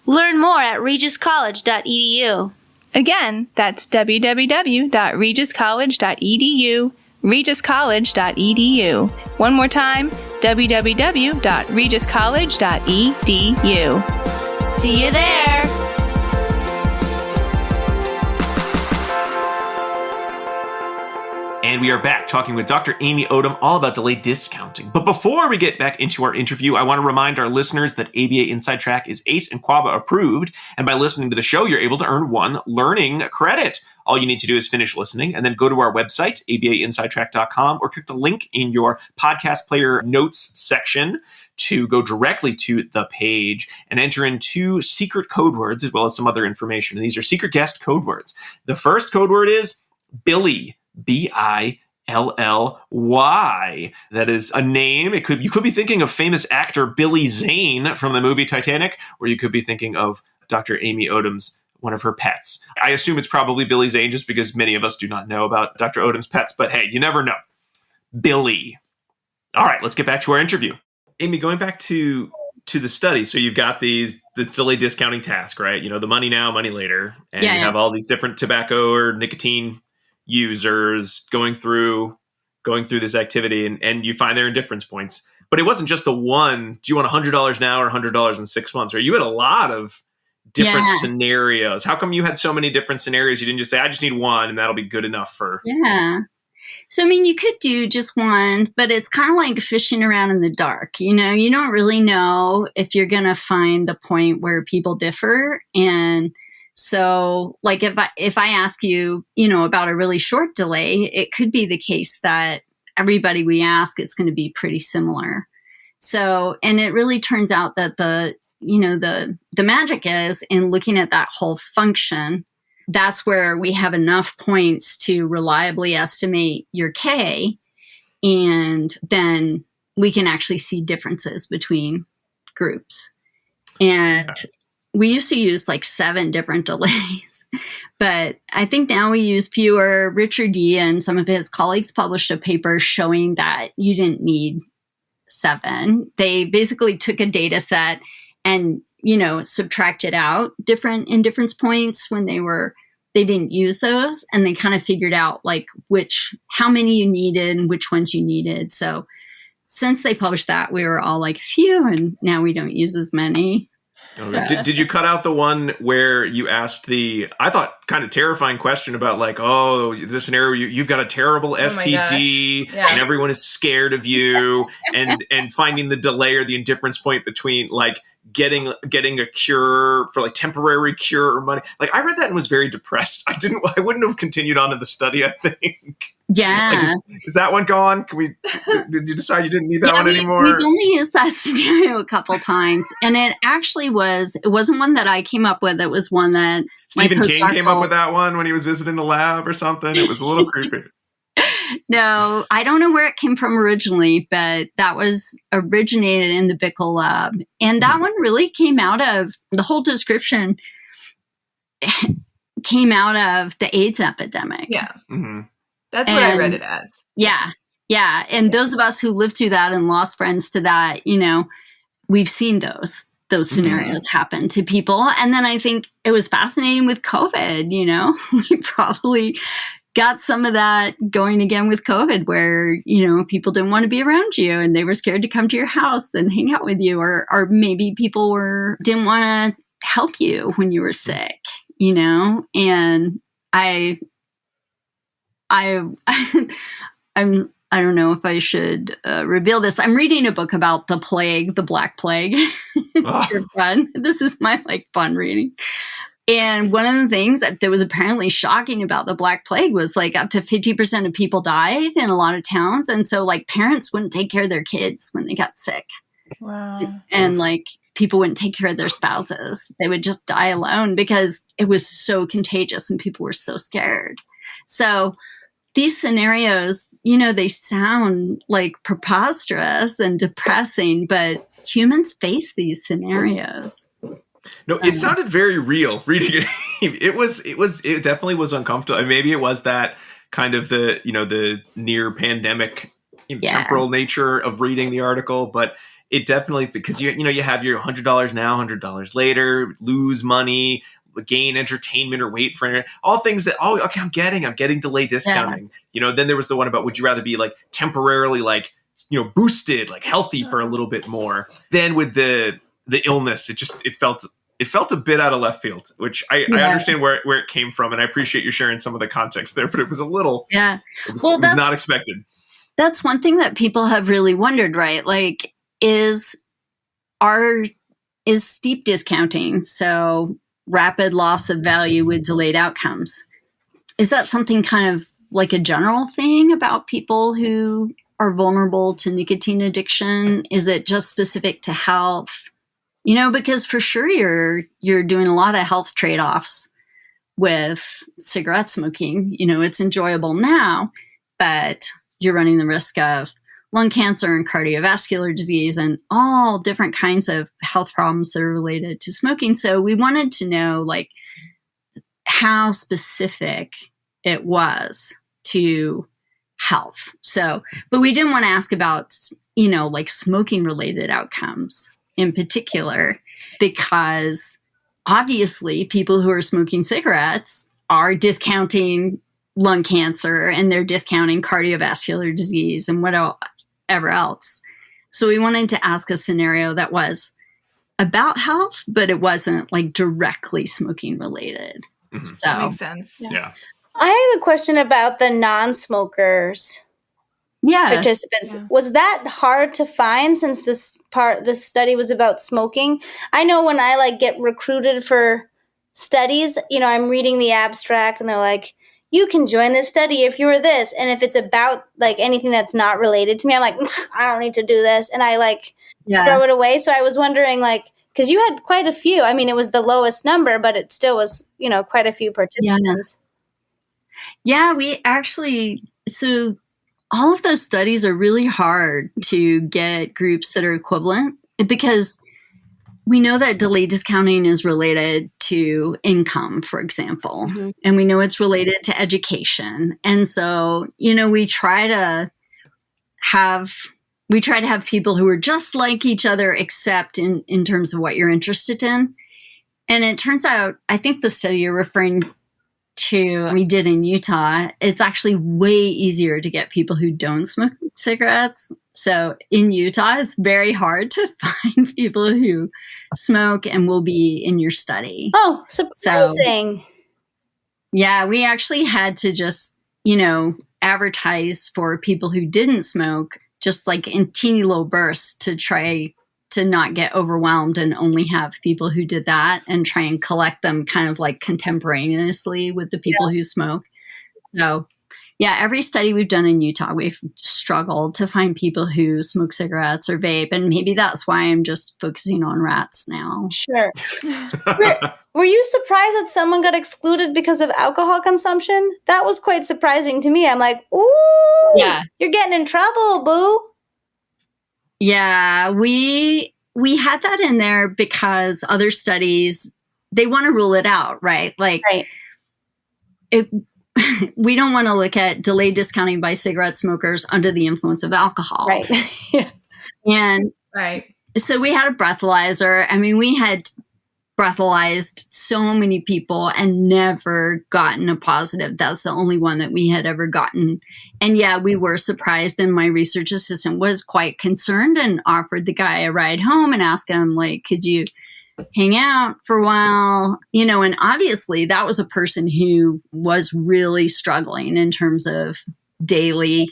Learn more at regiscollege.edu. Again, that's www.regiscollege.edu, regiscollege.edu. One more time, www.regiscollege.edu. See you there! And we are back talking with Dr. Amy Odum all about delayed discounting. But before we get back into our interview, I want to remind our listeners that ABA Inside Track is ACE and QABA approved. And by listening to the show, you're able to earn 1 learning credit. All you need to do is finish listening and then go to our website, abainsidetrack.com, or click the link in your podcast player notes section to go directly to the page and enter in 2 secret code words as well as some other information. And these are secret guest code words. The first code word is Billy. Billy. That is a name. You could be thinking of famous actor Billy Zane from the movie Titanic, or you could be thinking of Dr. Amy Odum's one of her pets. I assume it's probably Billy Zane just because many of us do not know about Dr. Odum's pets, but hey, you never know. Billy. All right, let's get back to our interview. Amy, going back to the study, so you've got the delayed discounting task, right? You know, the money now, money later, and you have all these different tobacco or nicotine users going through this activity, and you find their indifference points. But it wasn't just the one, do you want $100 now or $100 in 6 months? Or you had a lot of different scenarios. How come you had so many different scenarios? You didn't just say, I just need one and that'll be good enough for... Yeah. So, I mean, you could do just one, but it's kind of like fishing around in the dark. You know, you don't really know if you're going to find the point where people differ. And so, like, if I ask you, you know, about a really short delay, it could be the case that everybody we ask, it's going to be pretty similar. So, and it really turns out that the magic is in looking at that whole function. That's where we have enough points to reliably estimate your K, and then we can actually see differences between groups. And we used to use like 7 different delays, but I think now we use fewer. Richard Yee and some of his colleagues published a paper showing that you didn't need 7. They basically took a data set and, you know, subtracted out indifference points when they didn't use those, and they kind of figured out like how many you needed and which ones you needed. So since they published that, we were all like, phew, and now we don't use as many. So. Did you cut out the one where you asked I thought, kind of terrifying question about like, oh, this scenario, you've got a terrible STD and everyone is scared of you and finding the delay or the indifference point between like getting a cure for like temporary cure or money. Like I read that and was very depressed. I wouldn't have continued on in the study, I think. Yeah. Like, is that one gone? Did you decide you didn't need that one anymore? We've only used that scenario a couple times. And it actually it wasn't one that I came up with. It was one that Stephen King came up with that one when he was visiting the lab or something. It was a little creepy. No, I don't know where it came from originally, but that was originated in the Bickle lab. And that one really came out of the whole description came out of the AIDS epidemic. Yeah. Mm-hmm. That's what I read it as. Yeah. Yeah. And those of us who lived through that and lost friends to that, you know, we've seen those scenarios happen to people. And then I think it was fascinating with COVID, you know, we probably got some of that going again with COVID where, you know, people didn't want to be around you and they were scared to come to your house and hang out with you, or maybe people didn't want to help you when you were sick, you know? And I don't know if I should reveal this. I'm reading a book about the plague, the Black Plague. It's fun. This is my fun reading. And one of the things that was apparently shocking about the Black Plague was like up to 50% of people died in a lot of towns. And so like parents wouldn't take care of their kids when they got sick. Wow. And like people wouldn't take care of their spouses. They would just die alone because it was so contagious and people were so scared. So these scenarios, you know, they sound like preposterous and depressing, but humans face these scenarios. No, it sounded very real reading it. It definitely was uncomfortable. And maybe it was that kind of the near pandemic temporal nature of reading the article, but it definitely, because you have your $100 now, $100 later, lose money, gain entertainment or wait for all things that, okay, I'm getting delayed discounting. Then there was the one about, would you rather be like temporarily like, boosted, like healthy for a little bit more? Then with the illness, it felt a bit out of left field, which I understand where it came from. And I appreciate you sharing some of the context there, but it was a little, it was not expected. That's one thing that people have really wondered, right? Like, is steep discounting, so rapid loss of value with delayed outcomes, is that something kind of like a general thing about people who are vulnerable to nicotine addiction? Is it just specific to health? Because for sure you're doing a lot of health trade-offs with cigarette smoking. It's enjoyable now, but you're running the risk of lung cancer and cardiovascular disease and all different kinds of health problems that are related to smoking. So we wanted to know like how specific it was to health. So, but we didn't want to ask about, like smoking related outcomes in particular, because obviously people who are smoking cigarettes are discounting lung cancer and they're discounting cardiovascular disease and whatever else. So we wanted to ask a scenario that was about health, but it wasn't like directly smoking related. Mm-hmm. So that makes sense. Yeah. I have a question about the non-smokers. Participants. Yeah. Was that hard to find since this study was about smoking? I know when I get recruited for studies, I'm reading the abstract and they're like, you can join this study if you're this. And if it's about anything that's not related to me, I'm like, I don't need to do this. And I throw it away. So I was wondering because you had quite a few. I mean, it was the lowest number, but it still was, quite a few participants. Yeah, we actually, so all of those studies are really hard to get groups that are equivalent because we know that delayed discounting is related to income, for example, and we know it's related to education. And so, we try to have people who are just like each other, except in terms of what you're interested in. And it turns out, I think the study you're referring to we did in Utah, it's actually way easier to get people who don't smoke cigarettes. So in Utah, it's very hard to find people who smoke and will be in your study. Oh, surprising. So, yeah, we actually had to just, advertise for people who didn't smoke, just in teeny little bursts to try to not get overwhelmed and only have people who did that and try and collect them kind of contemporaneously with the people who smoke. So yeah, every study we've done in Utah, we've struggled to find people who smoke cigarettes or vape. And maybe that's why I'm just focusing on rats now. Sure. Were you surprised that someone got excluded because of alcohol consumption? That was quite surprising to me. I'm like, ooh, you're getting in trouble, boo. Yeah, we had that in there because other studies, they want to rule it out, right? Right. We don't want to look at delayed discounting by cigarette smokers under the influence of alcohol. Right. And right. So we had a breathalyzer. I mean, we had breathalyzed so many people and never gotten a positive. That's the only one that we had ever gotten. And yeah, we were surprised. And my research assistant was quite concerned and offered the guy a ride home and asked him, could you hang out for a while? And obviously that was a person who was really struggling in terms of daily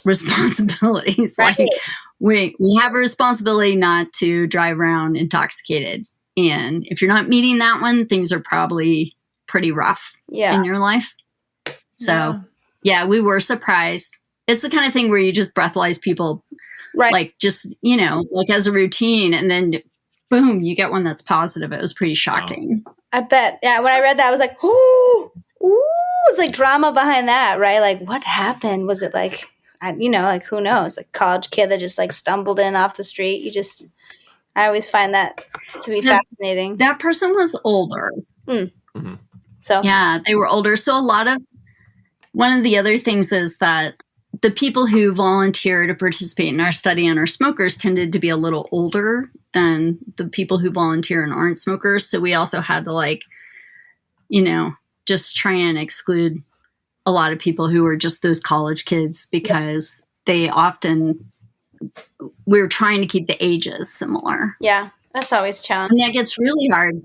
responsibilities. Right. We have a responsibility not to drive around intoxicated. And if you're not meeting that one, things are probably pretty rough in your life. So, yeah, we were surprised. It's the kind of thing where you just breathalyze people, like just, like as a routine. And then, boom, you get one that's positive. It was pretty shocking. I bet. Yeah, when I read that, I was like, ooh, it's like drama behind that, right? Like, what happened? Was it like, like who knows? Like college kid that just like stumbled in off the street. I always find that to be fascinating. That person was older. Mm-hmm. So yeah, they were older. So one of the other things is that the people who volunteer to participate in our study and are smokers tended to be a little older than the people who volunteer and aren't smokers. So we also had to just try and exclude a lot of people who were just those college kids because they often, we're trying to keep the ages similar. Yeah, that's always challenging. And that gets really hard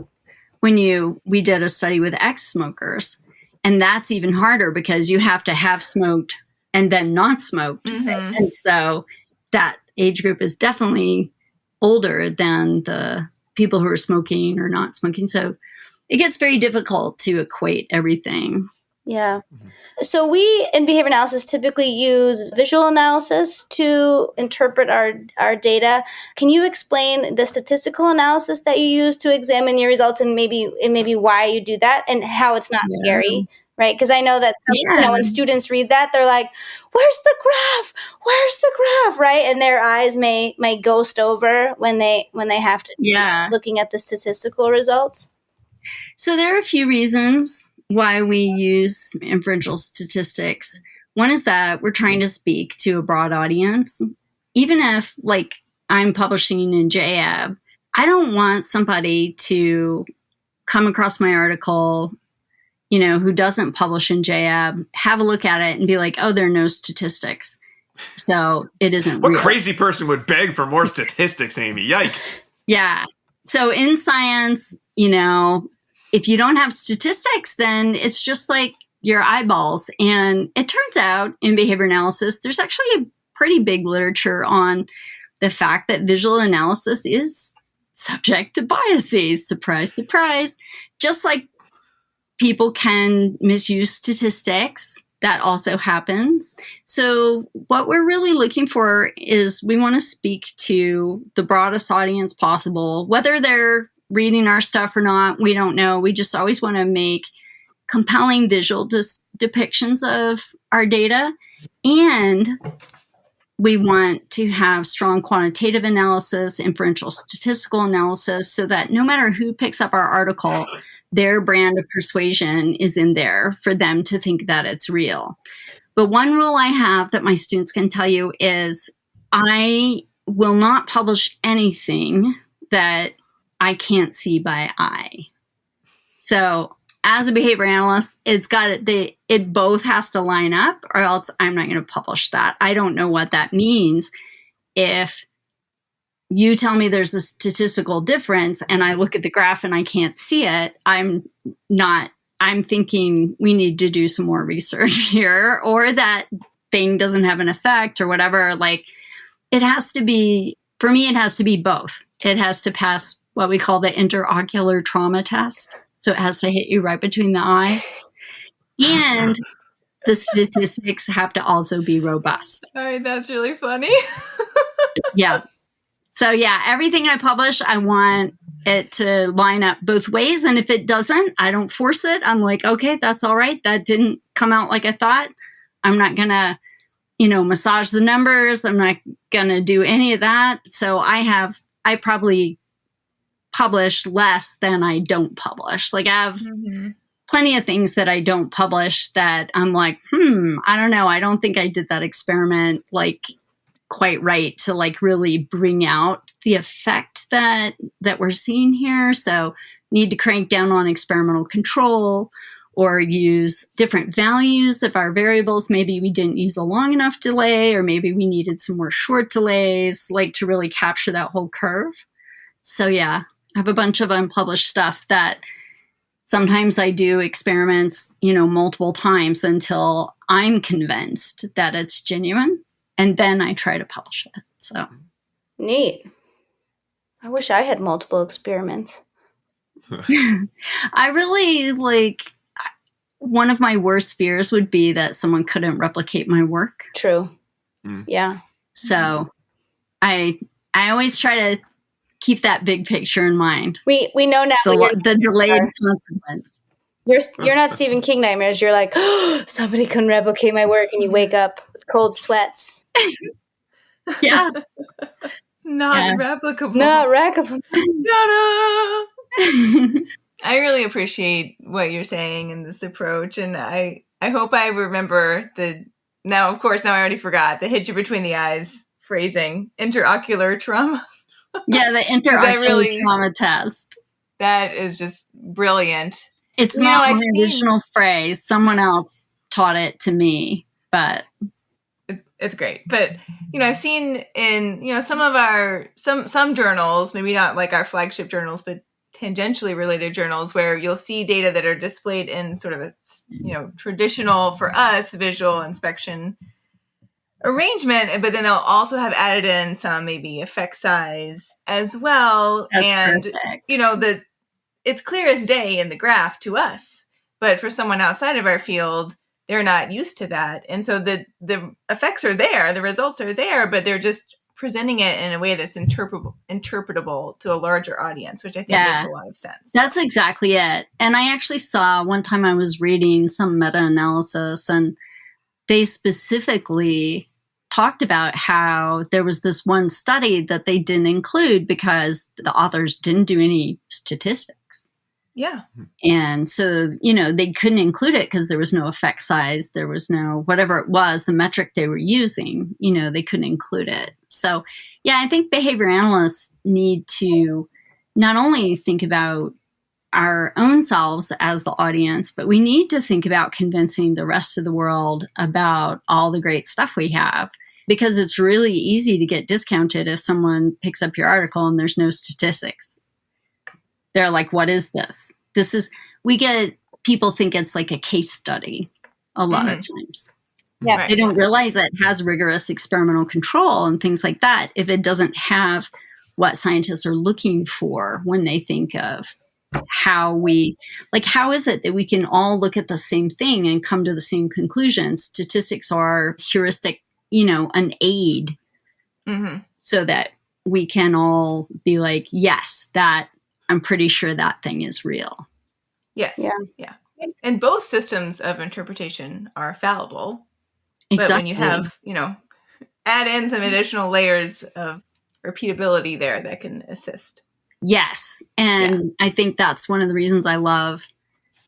when we did a study with ex-smokers. And that's even harder because you have to have smoked and then not smoked. Mm-hmm. And so that age group is definitely older than the people who are smoking or not smoking. So it gets very difficult to equate everything. Yeah. So we in behavior analysis typically use visual analysis to interpret our data. Can you explain the statistical analysis that you use to examine your results and maybe why you do that and how it's not scary? Right? Because I know that when students read that, they're like, where's the graph? Where's the graph? Right? And their eyes may ghost over when they have to be looking at the statistical results. So there are a few reasons why we use inferential statistics. One is that we're trying to speak to a broad audience. Even if, like, I'm publishing in JAB, I don't want somebody to come across my article, who doesn't publish in JAB, have a look at it and be like, oh, there are no statistics. So it isn't What real. crazy person would beg for more statistics, Amy? Yikes. Yeah. So in science, if you don't have statistics, then it's just like your eyeballs. And it turns out in behavior analysis, there's actually a pretty big literature on the fact that visual analysis is subject to biases. Surprise, surprise. Just like people can misuse statistics, that also happens. So what we're really looking for is we want to speak to the broadest audience possible, whether they're reading our stuff or not, we don't know. We just always want to make compelling visual depictions of our data. And we want to have strong quantitative analysis, inferential statistical analysis, so that no matter who picks up our article, their brand of persuasion is in there for them to think that it's real. But one rule I have that my students can tell you is I will not publish anything that I can't see by eye. So as a behavior analyst, it both has to line up or else I'm not going to publish that. I don't know what that means. If you tell me there's a statistical difference and I look at the graph and I can't see it, I'm thinking we need to do some more research here, or that thing doesn't have an effect or whatever. Like, it has to be, for me, it has to be both. It has to pass what we call the interocular trauma test. So it has to hit you right between the eyes. And the statistics have to also be robust. All right, that's really funny. Yeah. So yeah, everything I publish, I want it to line up both ways. And if it doesn't, I don't force it. I'm like, okay, that's all right. That didn't come out like I thought. I'm not going to, massage the numbers. I'm not going to do any of that. So I probably publish less than I don't publish. Like, I have plenty of things that I don't publish that I'm like, I don't know. I don't think I did that experiment quite right to really bring out the effect that we're seeing here. So need to crank down on experimental control or use different values of our variables. Maybe we didn't use a long enough delay, or maybe we needed some more short delays, to really capture that whole curve. So yeah, I have a bunch of unpublished stuff that sometimes I do experiments, multiple times until I'm convinced that it's genuine. And then I try to publish it. So neat. I wish I had multiple experiments. I really one of my worst fears would be that someone couldn't replicate my work. True. Mm. Yeah. So I always try to keep that big picture in mind. We know now The delayed consequence. you're not Stephen King nightmares. You're like, oh, somebody couldn't replicate my work, and you wake up with cold sweats. Yeah. Not replicable. Not replicable. Ta-da! I really appreciate what you're saying and this approach, and I hope I remember now I already forgot the hit you between the eyes phrasing, interocular trauma. Yeah, the interocular trauma test. That is just brilliant. It's not my original phrase. Someone else taught it to me, but it's great. But I've seen in some of some journals, maybe not like our flagship journals, but tangentially related journals, where you'll see data that are displayed in sort of a traditional for us visual inspection arrangement, but then they'll also have added in some maybe effect size as well. That's and perfect. It's clear as day in the graph to us, but for someone outside of our field, they're not used to that. And so the effects are there, the results are there, but they're just presenting it in a way that's interpretable to a larger audience, which I think makes a lot of sense. That's exactly it. And I actually saw one time I was reading some meta-analysis, and they specifically talked about how there was this one study that they didn't include because the authors didn't do any statistics. Yeah. And so, they couldn't include it because there was no effect size. There was no, whatever it was, the metric they were using, they couldn't include it. So, yeah, I think behavior analysts need to not only think about our own selves as the audience, but we need to think about convincing the rest of the world about all the great stuff we have, because it's really easy to get discounted if someone picks up your article and there's no statistics. They're like, what is this? We get people think it's like a case study a lot of times. Yeah. Right. They don't realize that it has rigorous experimental control and things like that if it doesn't have what scientists are looking for when they think of how is it that we can all look at the same thing and come to the same conclusion? Statistics are heuristic, an aid so that we can all be like, yes, that I'm pretty sure that thing is real. Yes. Yeah. And both systems of interpretation are fallible. Exactly. But when you have, add in some additional layers of repeatability there that can assist. Yes. And I think that's one of the reasons I love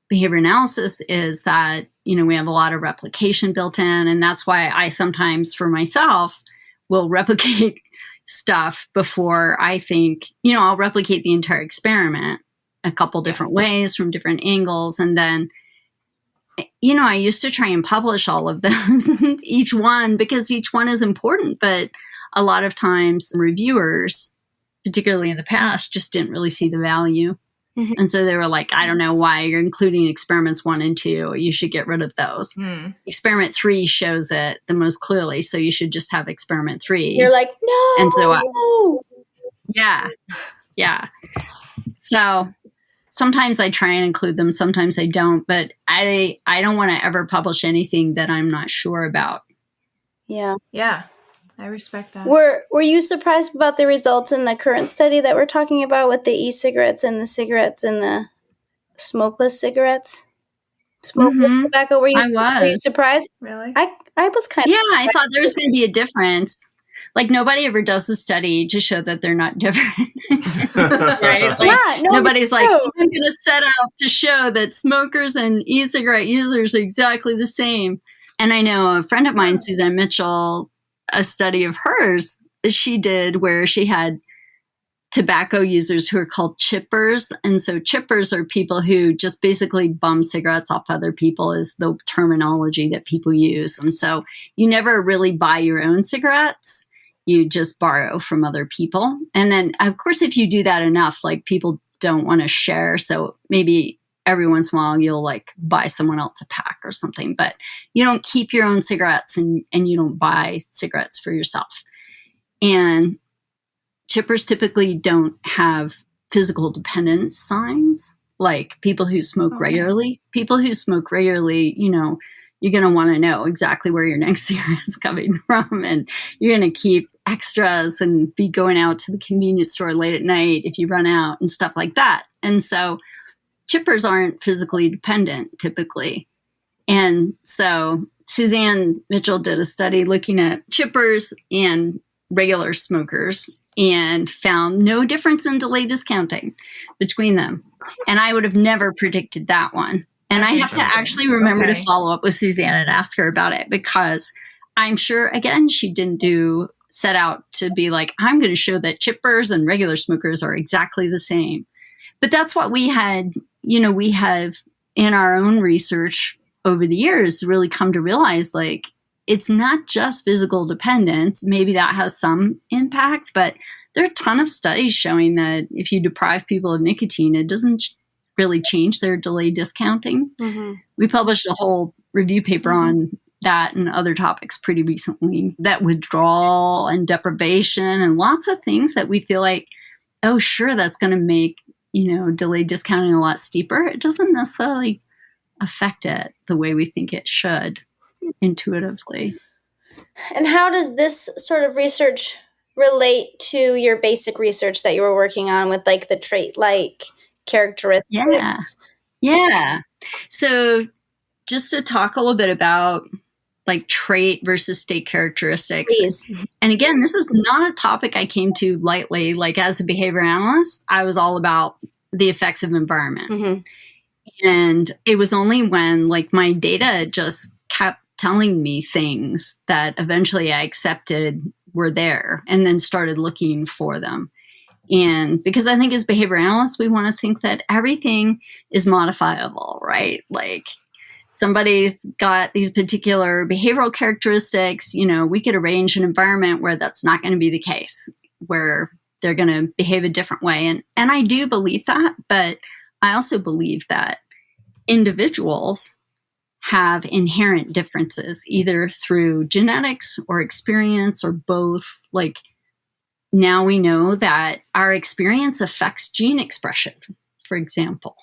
behavior analysis is that, we have a lot of replication built in. And that's why I sometimes for myself will replicate stuff before I think, I'll replicate the entire experiment a couple different ways from different angles. And then, I used to try and publish all of those, each one, because each one is important. But a lot of times reviewers, particularly in the past, just didn't really see the value. Mm-hmm. And so they were like, I don't know why you're including experiments 1 and 2. You should get rid of those. Experiment 3 shows it the most clearly. So you should just have experiment 3. You're like, no. And so yeah. So sometimes I try and include them. Sometimes I don't, but I don't want to ever publish anything that I'm not sure about. Yeah. Yeah. I respect that. Were you surprised about the results in the current study that we're talking about with the e-cigarettes and the cigarettes and the smokeless cigarettes? Smokeless tobacco? Were you surprised? Really? I was kind of I thought there was going to be a difference. Like nobody ever does a study to show that they're not different. Right? Like, nobody's like, I'm going to set out to show that smokers and e-cigarette users are exactly the same. And I know a friend of mine, Suzanne Mitchell, a study of hers she did where she had tobacco users who are called chippers. And so chippers are people who just basically bum cigarettes off other people is the terminology that people use. And so you never really buy your own cigarettes. You just borrow from other people. And then, of course, if you do that enough, like people don't want to share. So maybe every once in a while you'll like buy someone else a pack or something, but you don't keep your own cigarettes and you don't buy cigarettes for yourself. And chippers typically don't have physical dependence signs, like people who smoke regularly. People who smoke regularly, you're going to want to know exactly where your next cigarette is coming from. And you're going to keep extras and be going out to the convenience store late at night if you run out and stuff like that. And so chippers aren't physically dependent typically. And so Suzanne Mitchell did a study looking at chippers and regular smokers and found no difference in delay discounting between them. And I would have never predicted that one. And I have to actually remember to follow up with Suzanne and ask her about it, because I'm sure, again, she didn't set out to be like, I'm going to show that chippers and regular smokers are exactly the same. But that's what we had, we have in our own research over the years really come to realize, like, it's not just physical dependence. Maybe that has some impact, but there are a ton of studies showing that if you deprive people of nicotine, it doesn't really change their delay discounting. Mm-hmm. We published a whole review paper on that and other topics pretty recently, that withdrawal and deprivation and lots of things that we feel like, oh, sure, that's going to make, delay discounting a lot steeper. It doesn't necessarily affect it the way we think it should intuitively. And how does this sort of research relate to your basic research that you were working on with like the trait-like characteristics? Yeah. So just to talk a little bit about like trait versus state characteristics. Please. And again, this is not a topic I came to lightly. Like as a behavior analyst, I was all about the effects of environment. Mm-hmm. And it was only when like my data just kept telling me things that eventually I accepted were there and then started looking for them. And because I think as behavior analysts, we want to think that everything is modifiable, right? Like somebody's got these particular behavioral characteristics, we could arrange an environment where that's not going to be the case, where they're going to behave a different way. And I do believe that, but I also believe that individuals have inherent differences, either through genetics or experience or both. Like now we know that our experience affects gene expression, for example.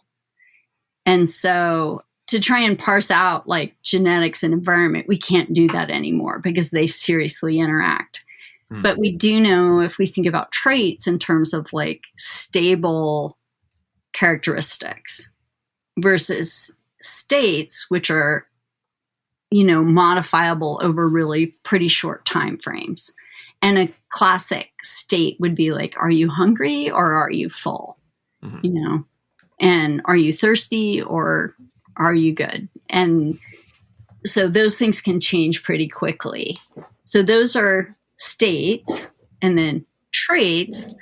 And so to try and parse out like genetics and environment, we can't do that anymore because they seriously interact. But we do know, if we think about traits in terms of like stable characteristics versus states, which are, modifiable over really pretty short time frames. And a classic state would be like, are you hungry or are you full? Mm-hmm. And are you thirsty or are you good? And so those things can change pretty quickly. So those are states. And then traits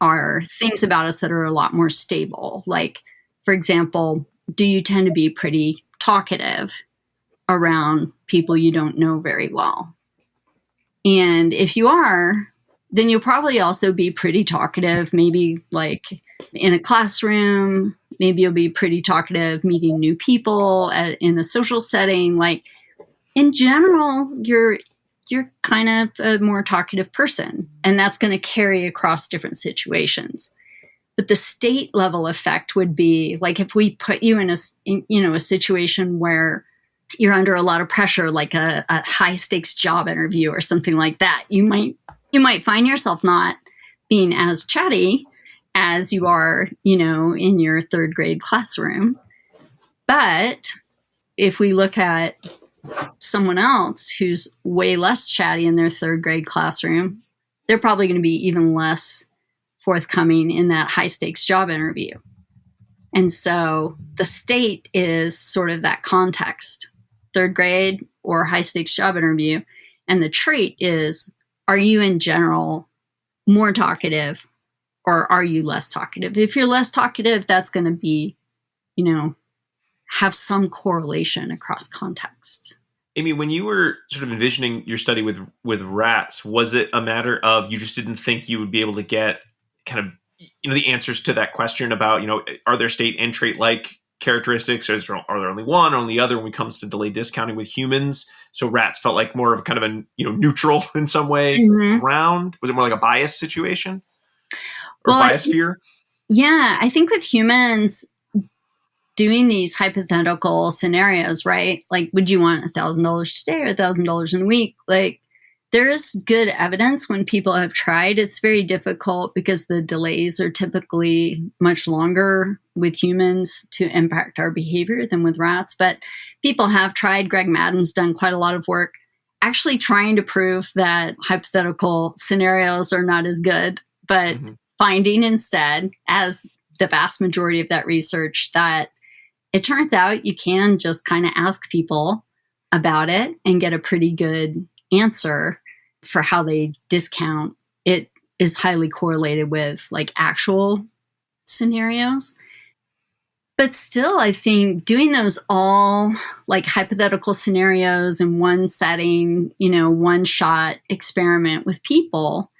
are things about us that are a lot more stable. Like, for example, do you tend to be pretty talkative around people you don't know very well? And if you are, then you'll probably also be pretty talkative, maybe like in a classroom. Maybe you'll be pretty talkative meeting new people in a social setting. Like in general, you're kind of a more talkative person, and that's going to carry across different situations. But the state level effect would be like if we put you in a situation where you're under a lot of pressure, like a high stakes job interview or something like that, you might find yourself not being as chatty as you are, in your third grade classroom. But if we look at someone else who's way less chatty in their third grade classroom, they're probably going to be even less forthcoming in that high stakes job interview. And so the state is sort of that context, third grade or high stakes job interview. And the trait is, are you in general more talkative or are you less talkative? If you're less talkative, that's going to be, have some correlation across context. Amy, when you were sort of envisioning your study with rats, was it a matter of you just didn't think you would be able to get kind of, the answers to that question about, are there state and trait-like characteristics, or are there only one or only the other when it comes to delay discounting with humans? So rats felt like more of kind of a, neutral in some way ground. Was it more like a bias situation or biosphere? Yeah, I think with humans doing these hypothetical scenarios, right? Like, would you want $1,000 today or $1,000 in a week? Like, there's good evidence when people have tried. It's very difficult because the delays are typically much longer with humans to impact our behavior than with rats. But people have tried. Greg Madden's done quite a lot of work actually trying to prove that hypothetical scenarios are not as good, but finding instead, as the vast majority of that research, that it turns out you can just kind of ask people about it and get a pretty good answer for how they discount. It is highly correlated with like actual scenarios. But still, I think doing those all like hypothetical scenarios in one setting, one shot experiment with people,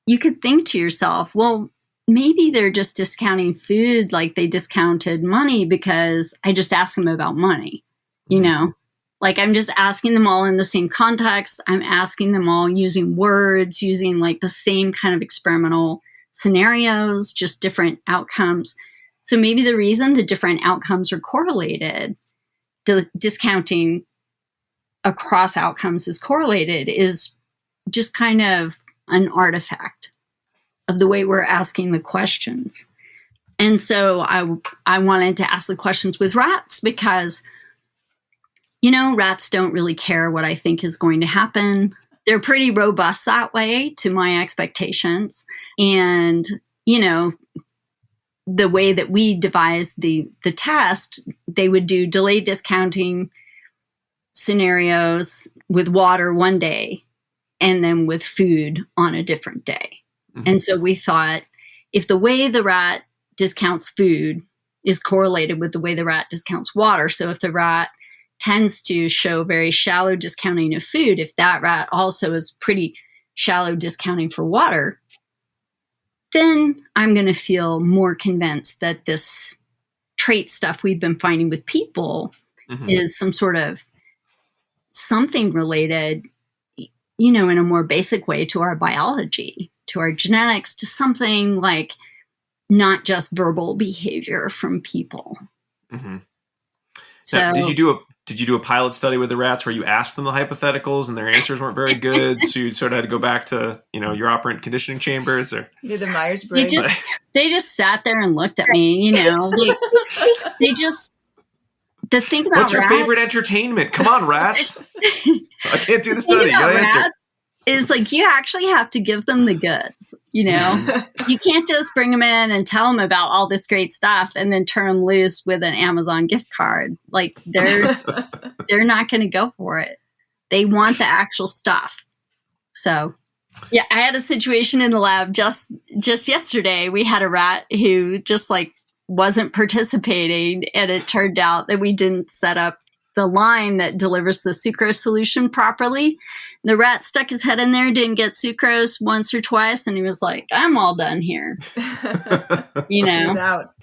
you could think to yourself, well, maybe they're just discounting food like they discounted money because I just asked them about money, Like I'm just asking them all in the same context. I'm asking them all using words, using like the same kind of experimental scenarios, just different outcomes. So maybe the reason the different outcomes are correlated, discounting across outcomes is correlated, is just kind of an artifact of the way we're asking the questions. And so I wanted to ask the questions with rats because, rats don't really care what I think is going to happen. They're pretty robust that way to my expectations. And, the way that we devised the test, they would do delayed discounting scenarios with water one day and then with food on a different day. And so we thought if the way the rat discounts food is correlated with the way the rat discounts water, so if the rat tends to show very shallow discounting of food, if that rat also is pretty shallow discounting for water, then I'm going to feel more convinced that this trait stuff we've been finding with people is some sort of something related, in a more basic way to our biology, to our genetics, to something like not just verbal behavior from people. So now, did you do a pilot study with the rats where you asked them the hypotheticals and their answers weren't very good, so you sort of had to go back to your operant conditioning chambers? Or did the Myers-Briggs? They just sat there and looked at me. They just the thing about what's your rats, favorite entertainment? Come on, rats! I can't do the study. You gotta answer. Is like you actually have to give them the goods, You can't just bring them in and tell them about all this great stuff and then turn them loose with an Amazon gift card. Like they're not going to go for it. They want the actual stuff. So, yeah, I had a situation in the lab just yesterday. We had a rat who just like wasn't participating, and it turned out that we didn't set up the line that delivers the sucrose solution properly. The rat stuck his head in there, didn't get sucrose once or twice, and he was like, I'm all done here. Out.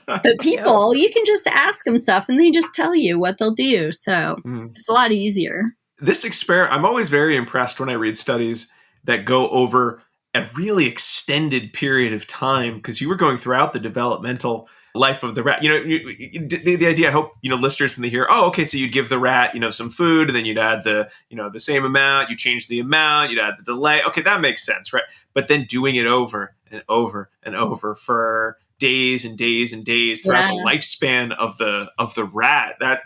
But people, you can just ask them stuff, and they just tell you what they'll do. So it's a lot easier. This experiment, I'm always very impressed when I read studies that go over a really extended period of time, because you were going throughout the developmental life of the rat. The idea, I hope, listeners, when they hear, oh, okay, so you'd give the rat, some food, and then you'd add the same amount, you change the amount, you'd add the delay. Okay, that makes sense, right? But then doing it over and over and over for days and days and days throughout the lifespan of the rat, that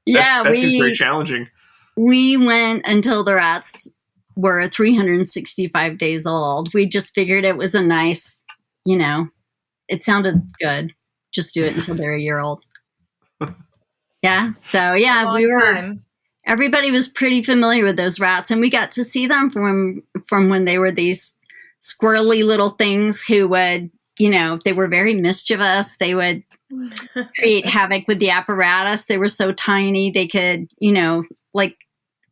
seems very challenging. We went until the rats were 365 days old. We just figured it was a nice, it sounded good. Just do it until they're a year old. Yeah. So everybody was pretty familiar with those rats, and we got to see them from when they were these squirrely little things who would, they were very mischievous. They would create havoc with the apparatus. They were so tiny. They could,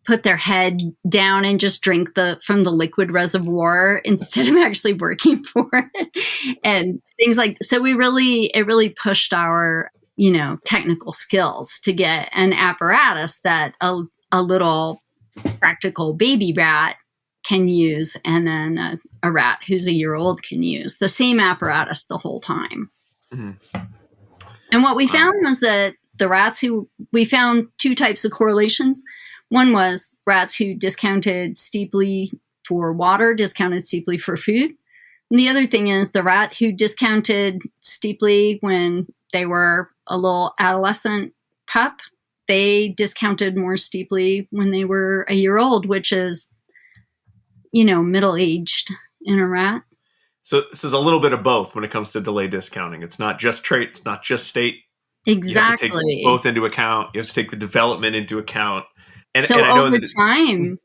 put their head down and just drink from the liquid reservoir instead of actually working for it, and things like. So it really pushed our technical skills to get an apparatus that a little practical baby rat can use, and then a rat who's a year old can use the same apparatus the whole time. Mm-hmm. And what we found was that we found two types of correlations. One was rats who discounted steeply for water, discounted steeply for food. And the other thing is the rat who discounted steeply when they were a little adolescent pup, they discounted more steeply when they were a year old, which is, middle-aged in a rat. So this is a little bit of both when it comes to delay discounting. It's not just trait, it's not just state. Exactly. You have to take both into account. You have to take the development into account. And I know over time,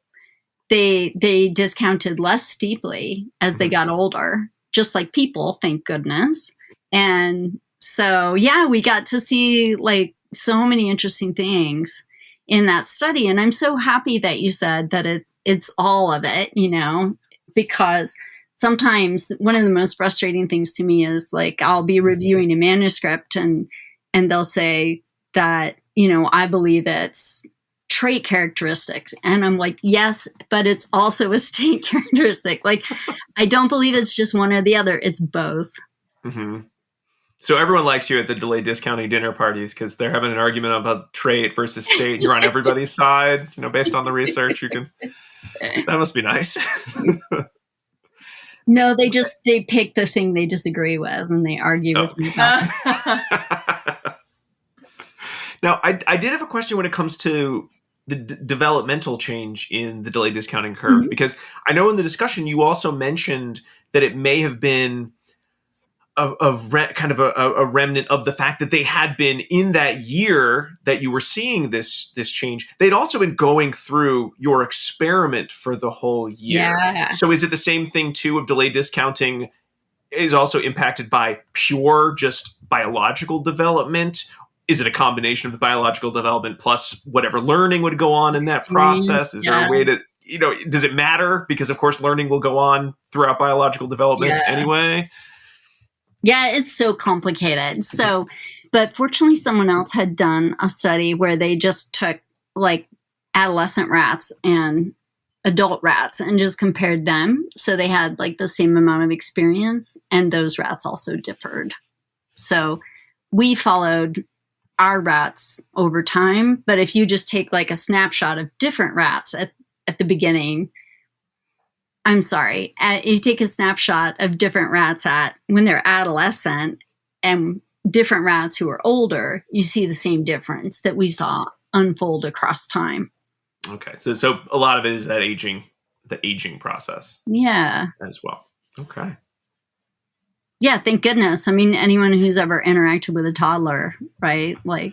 Mm-hmm. they discounted less steeply as they got older, just like people, thank goodness. And so, we got to see like so many interesting things in that study. And I'm so happy that you said that it's all of it, because sometimes one of the most frustrating things to me is like, I'll be reviewing a manuscript and they'll say that, I believe it's trait characteristics. And I'm like, yes, but it's also a state characteristic. Like, I don't believe it's just one or the other. It's both. Mm-hmm. So everyone likes you at the delay discounting dinner parties because they're having an argument about trait versus state. You're on everybody's side, based on the research. That must be nice. No, they pick the thing they disagree with and they argue with me about it. Now, I did have a question when it comes to the developmental change in the delay discounting curve, because I know in the discussion you also mentioned that it may have been a remnant of the fact that they had been in that year that you were seeing this change. They'd also been going through your experiment for the whole year. Yeah. So is it the same thing too of delay discounting is also impacted by pure just biological development? Is it a combination of the biological development plus whatever learning would go on in that process? Is there a way to, does it matter? Because of course learning will go on throughout biological development anyway. Yeah, it's so complicated. So, but fortunately someone else had done a study where they just took like adolescent rats and adult rats and just compared them. So they had like the same amount of experience and those rats also differed. So we followed our rats over time. But if you just take like a snapshot of different rats at the beginning, you take a snapshot of different rats when they're adolescent and different rats who are older, you see the same difference that we saw unfold across time. Okay. So a lot of it is the aging process. Yeah. As well. Okay. Yeah, thank goodness. I mean, anyone who's ever interacted with a toddler, right? Like,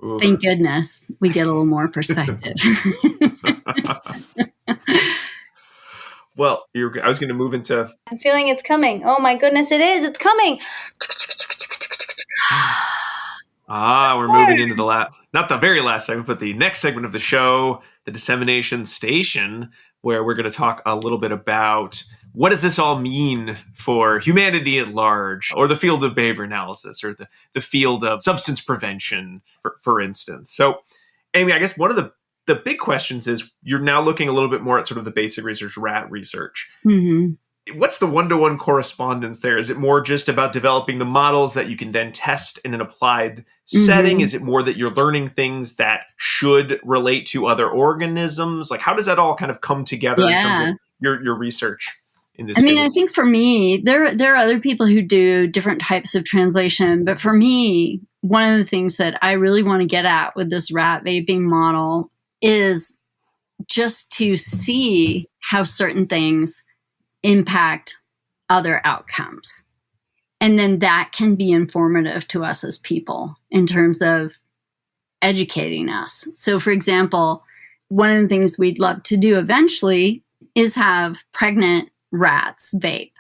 oof. Thank goodness we get a little more perspective. Well, I was going to move into... I'm feeling it's coming. Oh my goodness, it is. It's coming. We're moving into not the very last segment, but the next segment of the show, the dissemination station, where we're going to talk a little bit about what does this all mean for humanity at large, or the field of behavior analysis, or the field of substance prevention, for instance. So, Amy, I guess one of the big questions is you're now looking a little bit more at sort of the basic research, rat research. Mm-hmm. What's the one-to-one correspondence there? Is it more just about developing the models that you can then test in an applied setting? Is it more that you're learning things that should relate to other organisms? Like, how does that all kind of come together in terms of your research in this field? I think for me, there are other people who do different types of translation. But for me, one of the things that I really want to get at with this rat vaping model is just to see how certain things impact other outcomes. And then that can be informative to us as people in terms of educating us. So for example, one of the things we'd love to do eventually is have pregnant rats vape.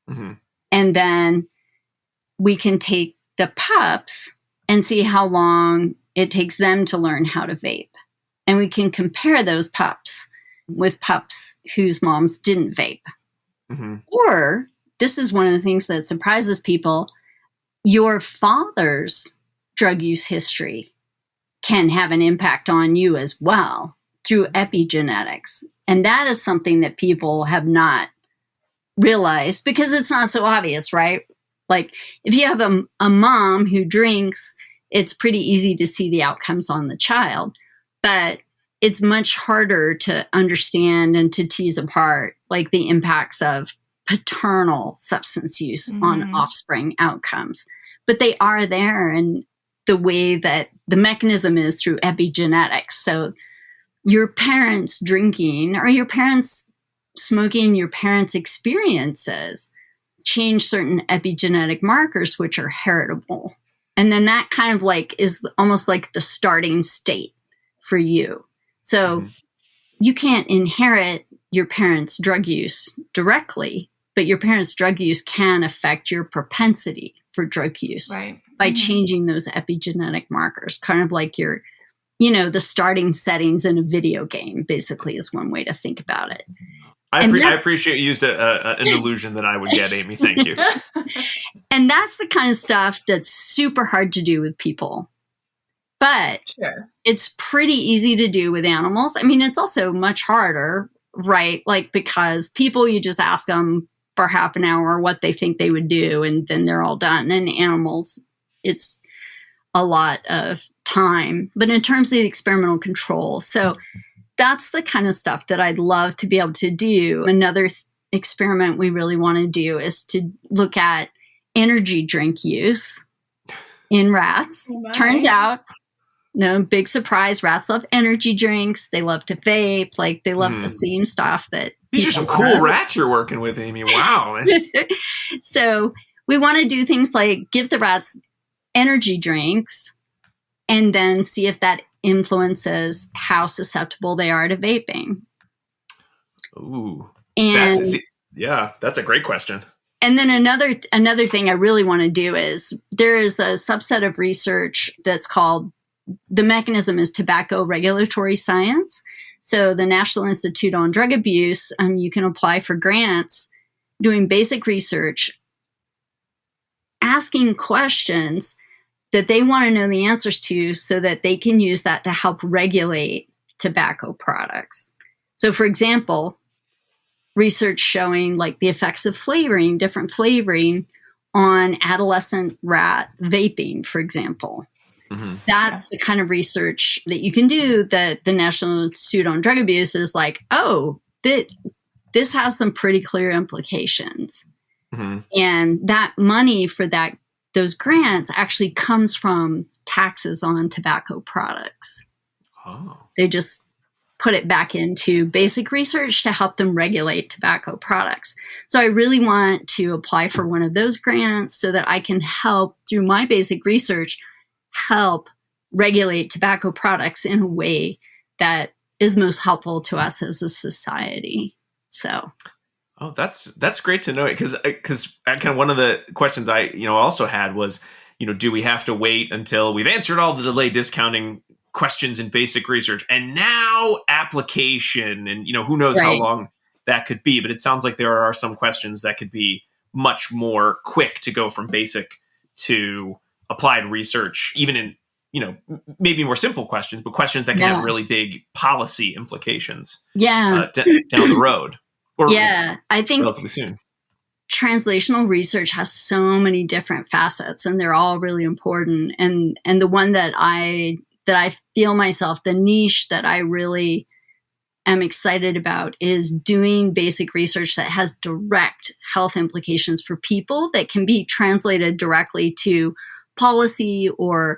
Mm-hmm. And then we can take the pups and see how long it takes them to learn how to vape. And we can compare those pups with pups whose moms didn't vape. Mm-hmm. Or, this is one of the things that surprises people, your father's drug use history can have an impact on you as well through epigenetics. And that is something that people have not realized because it's not so obvious, right? Like if you have a mom who drinks, it's pretty easy to see the outcomes on the child, but it's much harder to understand and to tease apart like the impacts of paternal substance use on offspring outcomes. But they are there, and the way that the mechanism is through epigenetics. So your parents drinking or your parents smoking, your parents' experiences change certain epigenetic markers, which are heritable. And then that kind of like is almost like the starting state for you. So you can't inherit your parents' drug use directly, but your parents' drug use can affect your propensity for drug use by changing those epigenetic markers, kind of like your, the starting settings in a video game, basically, is one way to think about it. I appreciate you used an illusion that I would get, Amy. Thank you. And that's the kind of stuff that's super hard to do with people. But it's pretty easy to do with animals. I mean, it's also much harder, right? Like, because people, you just ask them for half an hour what they think they would do, and then they're all done. And animals, it's a lot of time. But in terms of the experimental control, so that's the kind of stuff that I'd love to be able to do. Another experiment we really want to do is to look at energy drink use in rats. Turns out, big surprise, rats love energy drinks. They love to vape. Like, they love the same stuff that these are some cool rats you're working with, Amy. Wow. So we want to do things like give the rats energy drinks and then see if that influences how susceptible they are to vaping. Ooh. And that's a great question. And then another thing I really want to do is there is a subset of research that's called, the mechanism is tobacco regulatory science. So the National Institute on Drug Abuse, you can apply for grants doing basic research, asking questions that they want to know the answers to so that they can use that to help regulate tobacco products. So, for example, research showing like the effects of different flavoring on adolescent rat vaping, for example. That's the kind of research that you can do that the National Institute on Drug Abuse is like, this has some pretty clear implications. And that money for those grants actually comes from taxes on tobacco products. They just put it back into basic research to help them regulate tobacco products. So I really want to apply for one of those grants so that I can help, through my basic research, help regulate tobacco products in a way that is most helpful to us as a society. So, that's great to know, because kind of one of the questions I also had was, do we have to wait until we've answered all the delay discounting questions in basic research and now application, and who knows how long that could be? But it sounds like there are some questions that could be much more quick to go from basic to applied research, even in, maybe more simple questions, but questions that can have really big policy implications down the road. Or I think relatively soon. Translational research has so many different facets, and they're all really important. And the one that I feel myself, the niche that I really am excited about is doing basic research that has direct health implications for people that can be translated directly to policy or,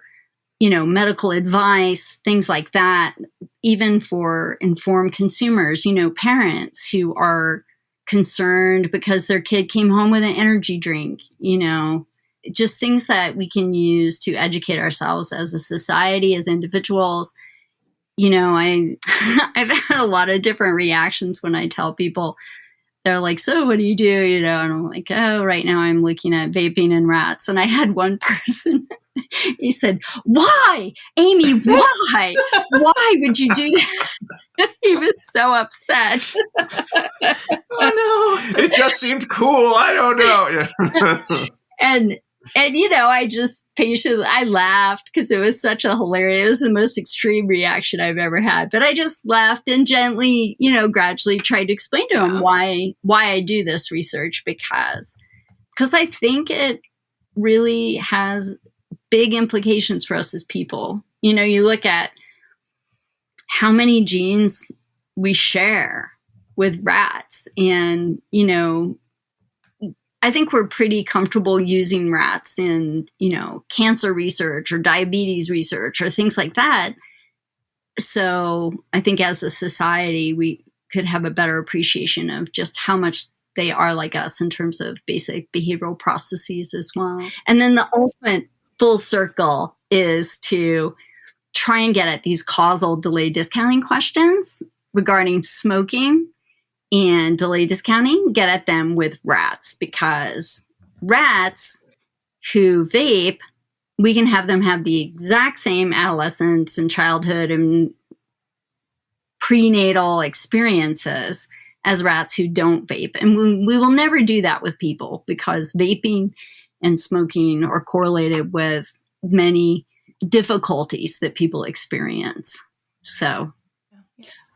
medical advice, things like that, even for informed consumers, parents who are concerned because their kid came home with an energy drink, just things that we can use to educate ourselves as a society, as individuals. I've had a lot of different reactions when I tell people. They're like, so what do you do? And I'm like, oh, right now I'm looking at vaping in rats. And I had one person, he said, why? Amy, why? Why would you do that? He was so upset. Oh, no. It just seemed cool. I don't know. And And, I just patiently, I laughed because it was such a hilarious, it was the most extreme reaction I've ever had. But I just laughed and gently, gradually tried to explain to him why I do this research, because I think it really has big implications for us as people. You look at how many genes we share with rats, and, I think we're pretty comfortable using rats in, cancer research or diabetes research or things like that. So I think as a society, we could have a better appreciation of just how much they are like us in terms of basic behavioral processes as well. And then the ultimate full circle is to try and get at these causal delay discounting questions regarding smoking and delay discounting, get at them with rats, because rats who vape, we can have them have the exact same adolescence and childhood and prenatal experiences as rats who don't vape. And we will never do that with people, because vaping and smoking are correlated with many difficulties that people experience. So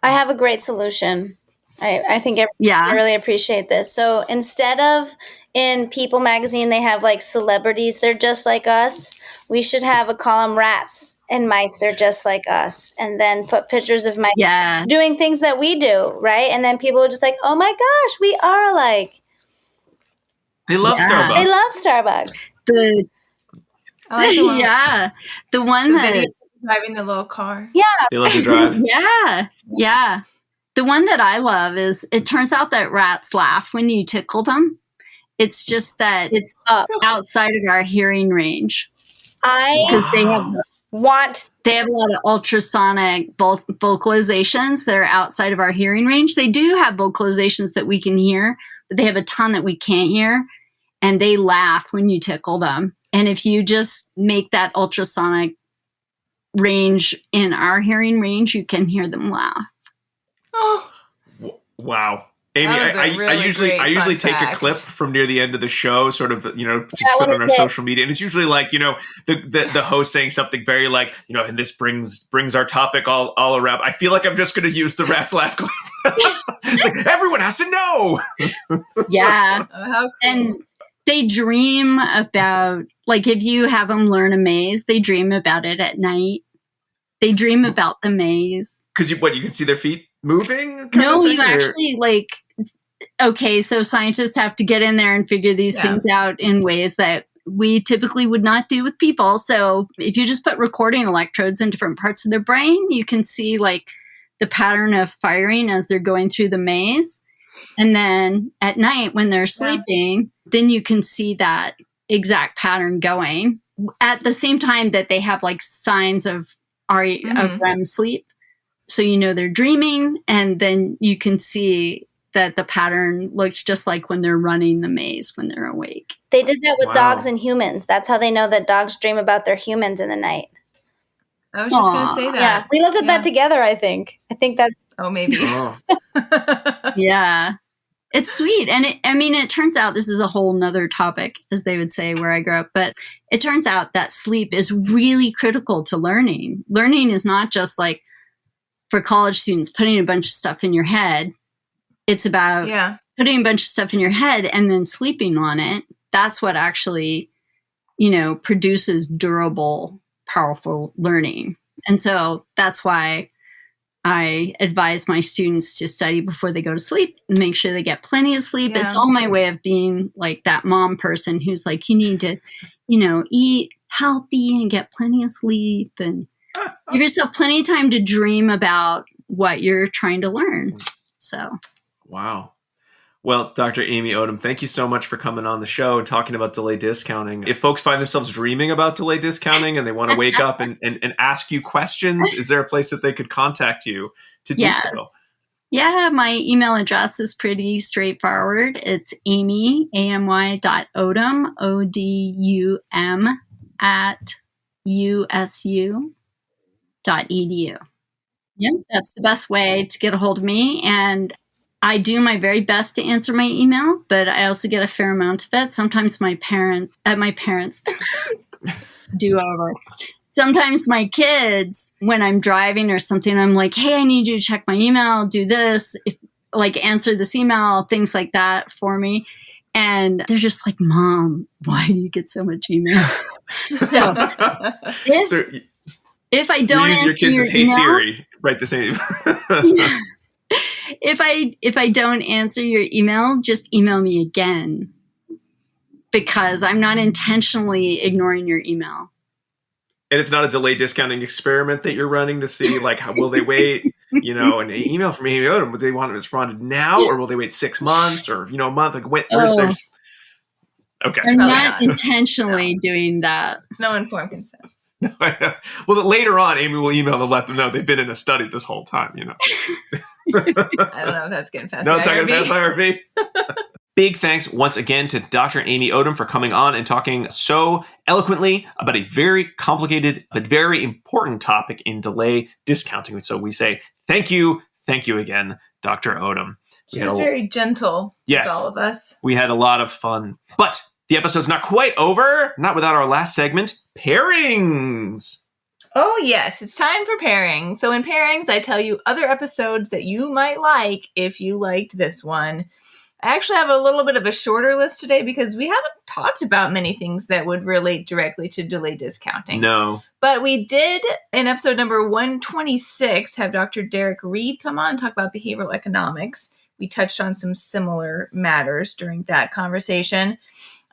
I have a great solution. I think I really appreciate this. So instead of in People magazine, they have like celebrities, they're just like us. We should have a column, rats and mice, they're just like us. And then put pictures of mice doing things that we do, right? And then people are just like, oh my gosh, we are alike. They love Starbucks. They love Starbucks. The one that driving the little car. Yeah. They love to drive. Yeah. The one that I love is, it turns out that rats laugh when you tickle them. It's just that it's outside of our hearing range. Because they have a lot of ultrasonic vocalizations that are outside of our hearing range. They do have vocalizations that we can hear, but they have a ton that we can't hear. And they laugh when you tickle them. And if you just make that ultrasonic range in our hearing range, you can hear them laugh. Oh, wow. Amy, I usually take a clip from near the end of the show, sort of, to put on our social media. And it's usually like, the host saying something very like, and this brings our topic all around. I feel like I'm just going to use the rat's laugh clip. It's like, everyone has to know. Yeah. how cool. And they dream about, like, if you have them learn a maze, they dream about it at night. They dream about the maze. Because you can see their feet moving? Actually, so scientists have to get in there and figure these things out in ways that we typically would not do with people. So if you just put recording electrodes in different parts of their brain, you can see like the pattern of firing as they're going through the maze. And then at night when they're sleeping, then you can see that exact pattern going at the same time that they have like signs of REM sleep. So they're dreaming, and then you can see that the pattern looks just like when they're running the maze when they're awake. They did that with dogs and humans. That's how they know that dogs dream about their humans in the night. I was just going to say that. Yeah, we looked at that together, I think. I think that's... Oh, maybe. Yeah. It's sweet. And it turns out, this is a whole nother topic, as they would say, where I grew up, but it turns out that sleep is really critical to learning. Learning is not just like, for college students, putting a bunch of stuff in your head. It's about putting a bunch of stuff in your head and then sleeping on it. That's what actually, produces durable, powerful learning. And so that's why I advise my students to study before they go to sleep and make sure they get plenty of sleep. Yeah. It's all my way of being like that mom person who's like, you need to, eat healthy and get plenty of sleep and give yourself plenty of time to dream about what you're trying to learn. So, wow. Well, Dr. Amy Odum, thank you so much for coming on the show and talking about delay discounting. If folks find themselves dreaming about delay discounting and they want to wake up and ask you questions, is there a place that they could contact you to do so? Yeah, my email address is pretty straightforward. It's amy.odum, ODUM, @usu.edu. Yeah, that's the best way to get a hold of me. And I do my very best to answer my email, but I also get a fair amount of it. Sometimes my parents do over. Sometimes my kids, when I'm driving or something, I'm like, hey, I need you to check my email, do this, answer this email, things like that for me. And they're just like, Mom, why do you get so much email? So if I don't answer your kids as, hey, email, Siri, write the same. If I don't answer your email, just email me again, because I'm not intentionally ignoring your email. And it's not a delay discounting experiment that you're running to see, like, how will they wait? An email from Amy Odum, would they want it responded now, or will they wait 6 months, or a month? Like, where's theirs? Okay, I'm not intentionally doing that. It's no informed consent. No, I know. Well, later on, Amy will email to let them know they've been in a study this whole time. I don't know if that's getting past. No, it's not getting past IRB. Big thanks once again to Dr. Amy Odum for coming on and talking so eloquently about a very complicated but very important topic in delay discounting. So we say thank you again, Dr. Odum. She was very gentle with all of us. We had a lot of fun. But the episode's not quite over, not without our last segment, pairings. Oh, yes, it's time for pairings. So in pairings, I tell you other episodes that you might like if you liked this one. I actually have a little bit of a shorter list today because we haven't talked about many things that would relate directly to delay discounting. No. But we did, in episode number 126, have Dr. Derek Reed come on and talk about behavioral economics. We touched on some similar matters during that conversation.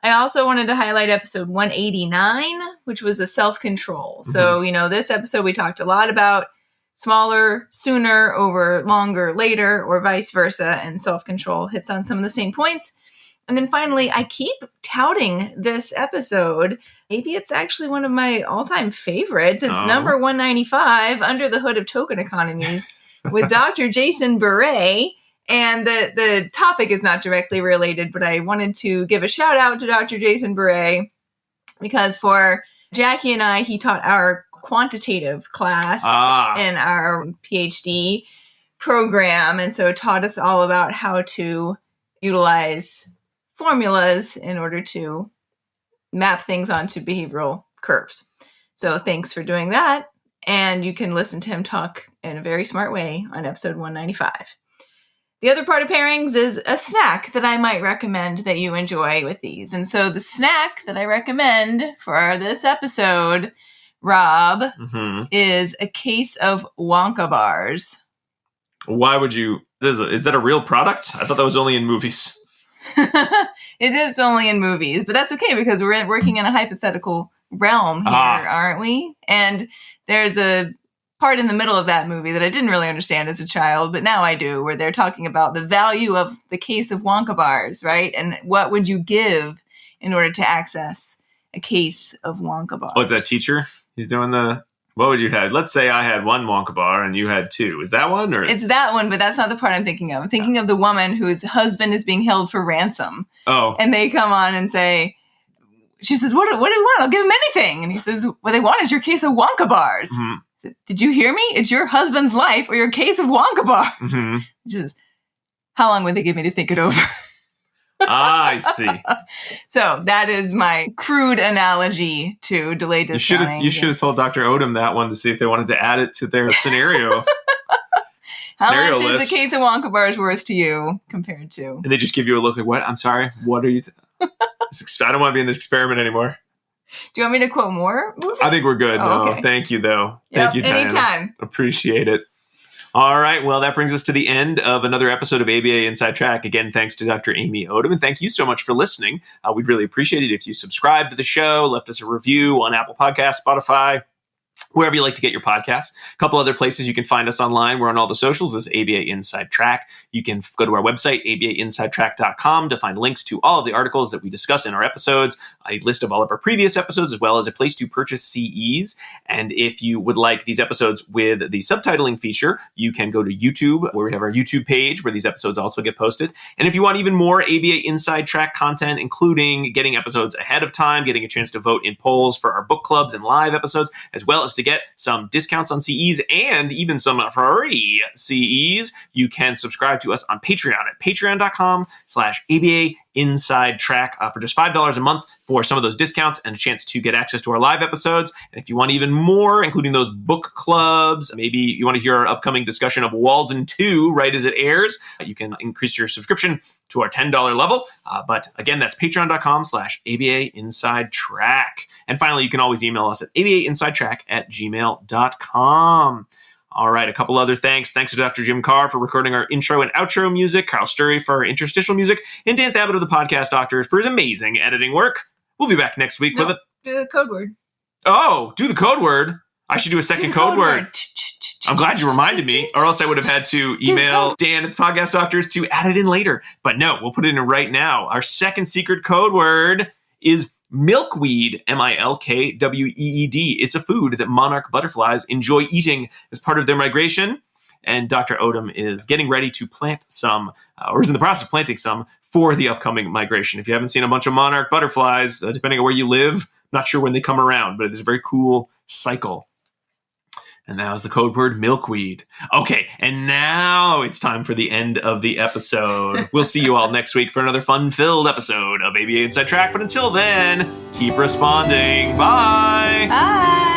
I also wanted to highlight episode 189, which was a self-control. Mm-hmm. So, this episode we talked a lot about smaller, sooner over longer, later, or vice versa. And self-control hits on some of the same points. And then finally, I keep touting this episode. Maybe it's actually one of my all-time favorites. It's number 195, Under the Hood of Token Economies, with Dr. Jason Beret. And the topic is not directly related, but I wanted to give a shout out to Dr. Jason Beret because for Jackie and I, he taught our quantitative class in our PhD program. And so taught us all about how to utilize formulas in order to map things onto behavioral curves. So thanks for doing that. And you can listen to him talk in a very smart way on episode 195. The other part of pairings is a snack that I might recommend that you enjoy with these. And so the snack that I recommend for this episode, Rob, is a case of Wonka bars. Why would you? Is that a real product? I thought that was only in movies. It is only in movies, but that's okay because we're working in a hypothetical realm here, aren't we? And there's a part in the middle of that movie that I didn't really understand as a child, but now I do, where they're talking about the value of the case of Wonka bars, right? And what would you give in order to access a case of Wonka bars? Oh, it's that teacher? He's doing what would you have? Let's say I had one Wonka bar and you had two. Is that one? Or it's that one, but that's not the part I'm thinking of. I'm thinking of the woman whose husband is being held for ransom. Oh. And they come on and say, she says, what do you want? I'll give him anything. And he says, what they want is your case of Wonka bars. Mm-hmm. Did you hear me? It's your husband's life or your case of Wonka bars. Mm-hmm. Which is, how long would they give me to think it over? I see. So that is my crude analogy to delay discounting. You should have told Dr. Odum that one to see if they wanted to add it to their scenario. How much is a case of Wonka bars worth to you compared to? And they just give you a look like, what? I'm sorry. What are you? I don't want to be in this experiment anymore. Do you want me to quote more movies? I think we're good. Okay. No, thank you, though. Yep, thank you, Diana. anytime. Appreciate it. All right. Well, that brings us to the end of another episode of ABA Inside Track. Again, thanks to Dr. Amy Odum. And thank you so much for listening. We'd really appreciate it if you subscribe to the show, left us a review on Apple Podcasts, Spotify, wherever you like to get your podcasts. A couple other places you can find us online. We're on all the socials as ABA Inside Track. You can go to our website, abainsidetrack.com, to find links to all of the articles that we discuss in our episodes, a list of all of our previous episodes, as well as a place to purchase CEs. And if you would like these episodes with the subtitling feature, you can go to YouTube, where we have our YouTube page, where these episodes also get posted. And if you want even more ABA Inside Track content, including getting episodes ahead of time, getting a chance to vote in polls for our book clubs and live episodes, as well as to get some discounts on CEs and even some free CEs, you can subscribe to us on Patreon at patreon.com/ABA Inside Track for just $5 a month for some of those discounts and a chance to get access to our live episodes. And if you want even more, including those book clubs, maybe you want to hear our upcoming discussion of Walden 2 right as it airs, you can increase your subscription to our $10 level. But again, that's patreon.com/ABA Inside Track. And finally, you can always email us at abainsidetrack@gmail.com. All right, a couple other thanks. Thanks to Dr. Jim Carr for recording our intro and outro music, Carl Sturry for our interstitial music, and Dan Thabit of the Podcast Doctors for his amazing editing work. We'll be back next week with a... Do the code word. Oh, do the code word. I should do a second code word. I'm glad you reminded me, or else I would have had to email Dan at the Podcast Doctors to add it in later. But no, we'll put it in right now. Our second secret code word is milkweed, milkweed. It's a food that monarch butterflies enjoy eating as part of their migration. And Dr. Odum is getting ready to plant some, or is in the process of planting some, for the upcoming migration. If you haven't seen a bunch of monarch butterflies, depending on where you live, not sure when they come around, but it is a very cool cycle. And that was the code word milkweed. Okay, and now it's time for the end of the episode. We'll see you all next week for another fun-filled episode of ABA Inside Track. But until then, keep responding. Bye. Bye.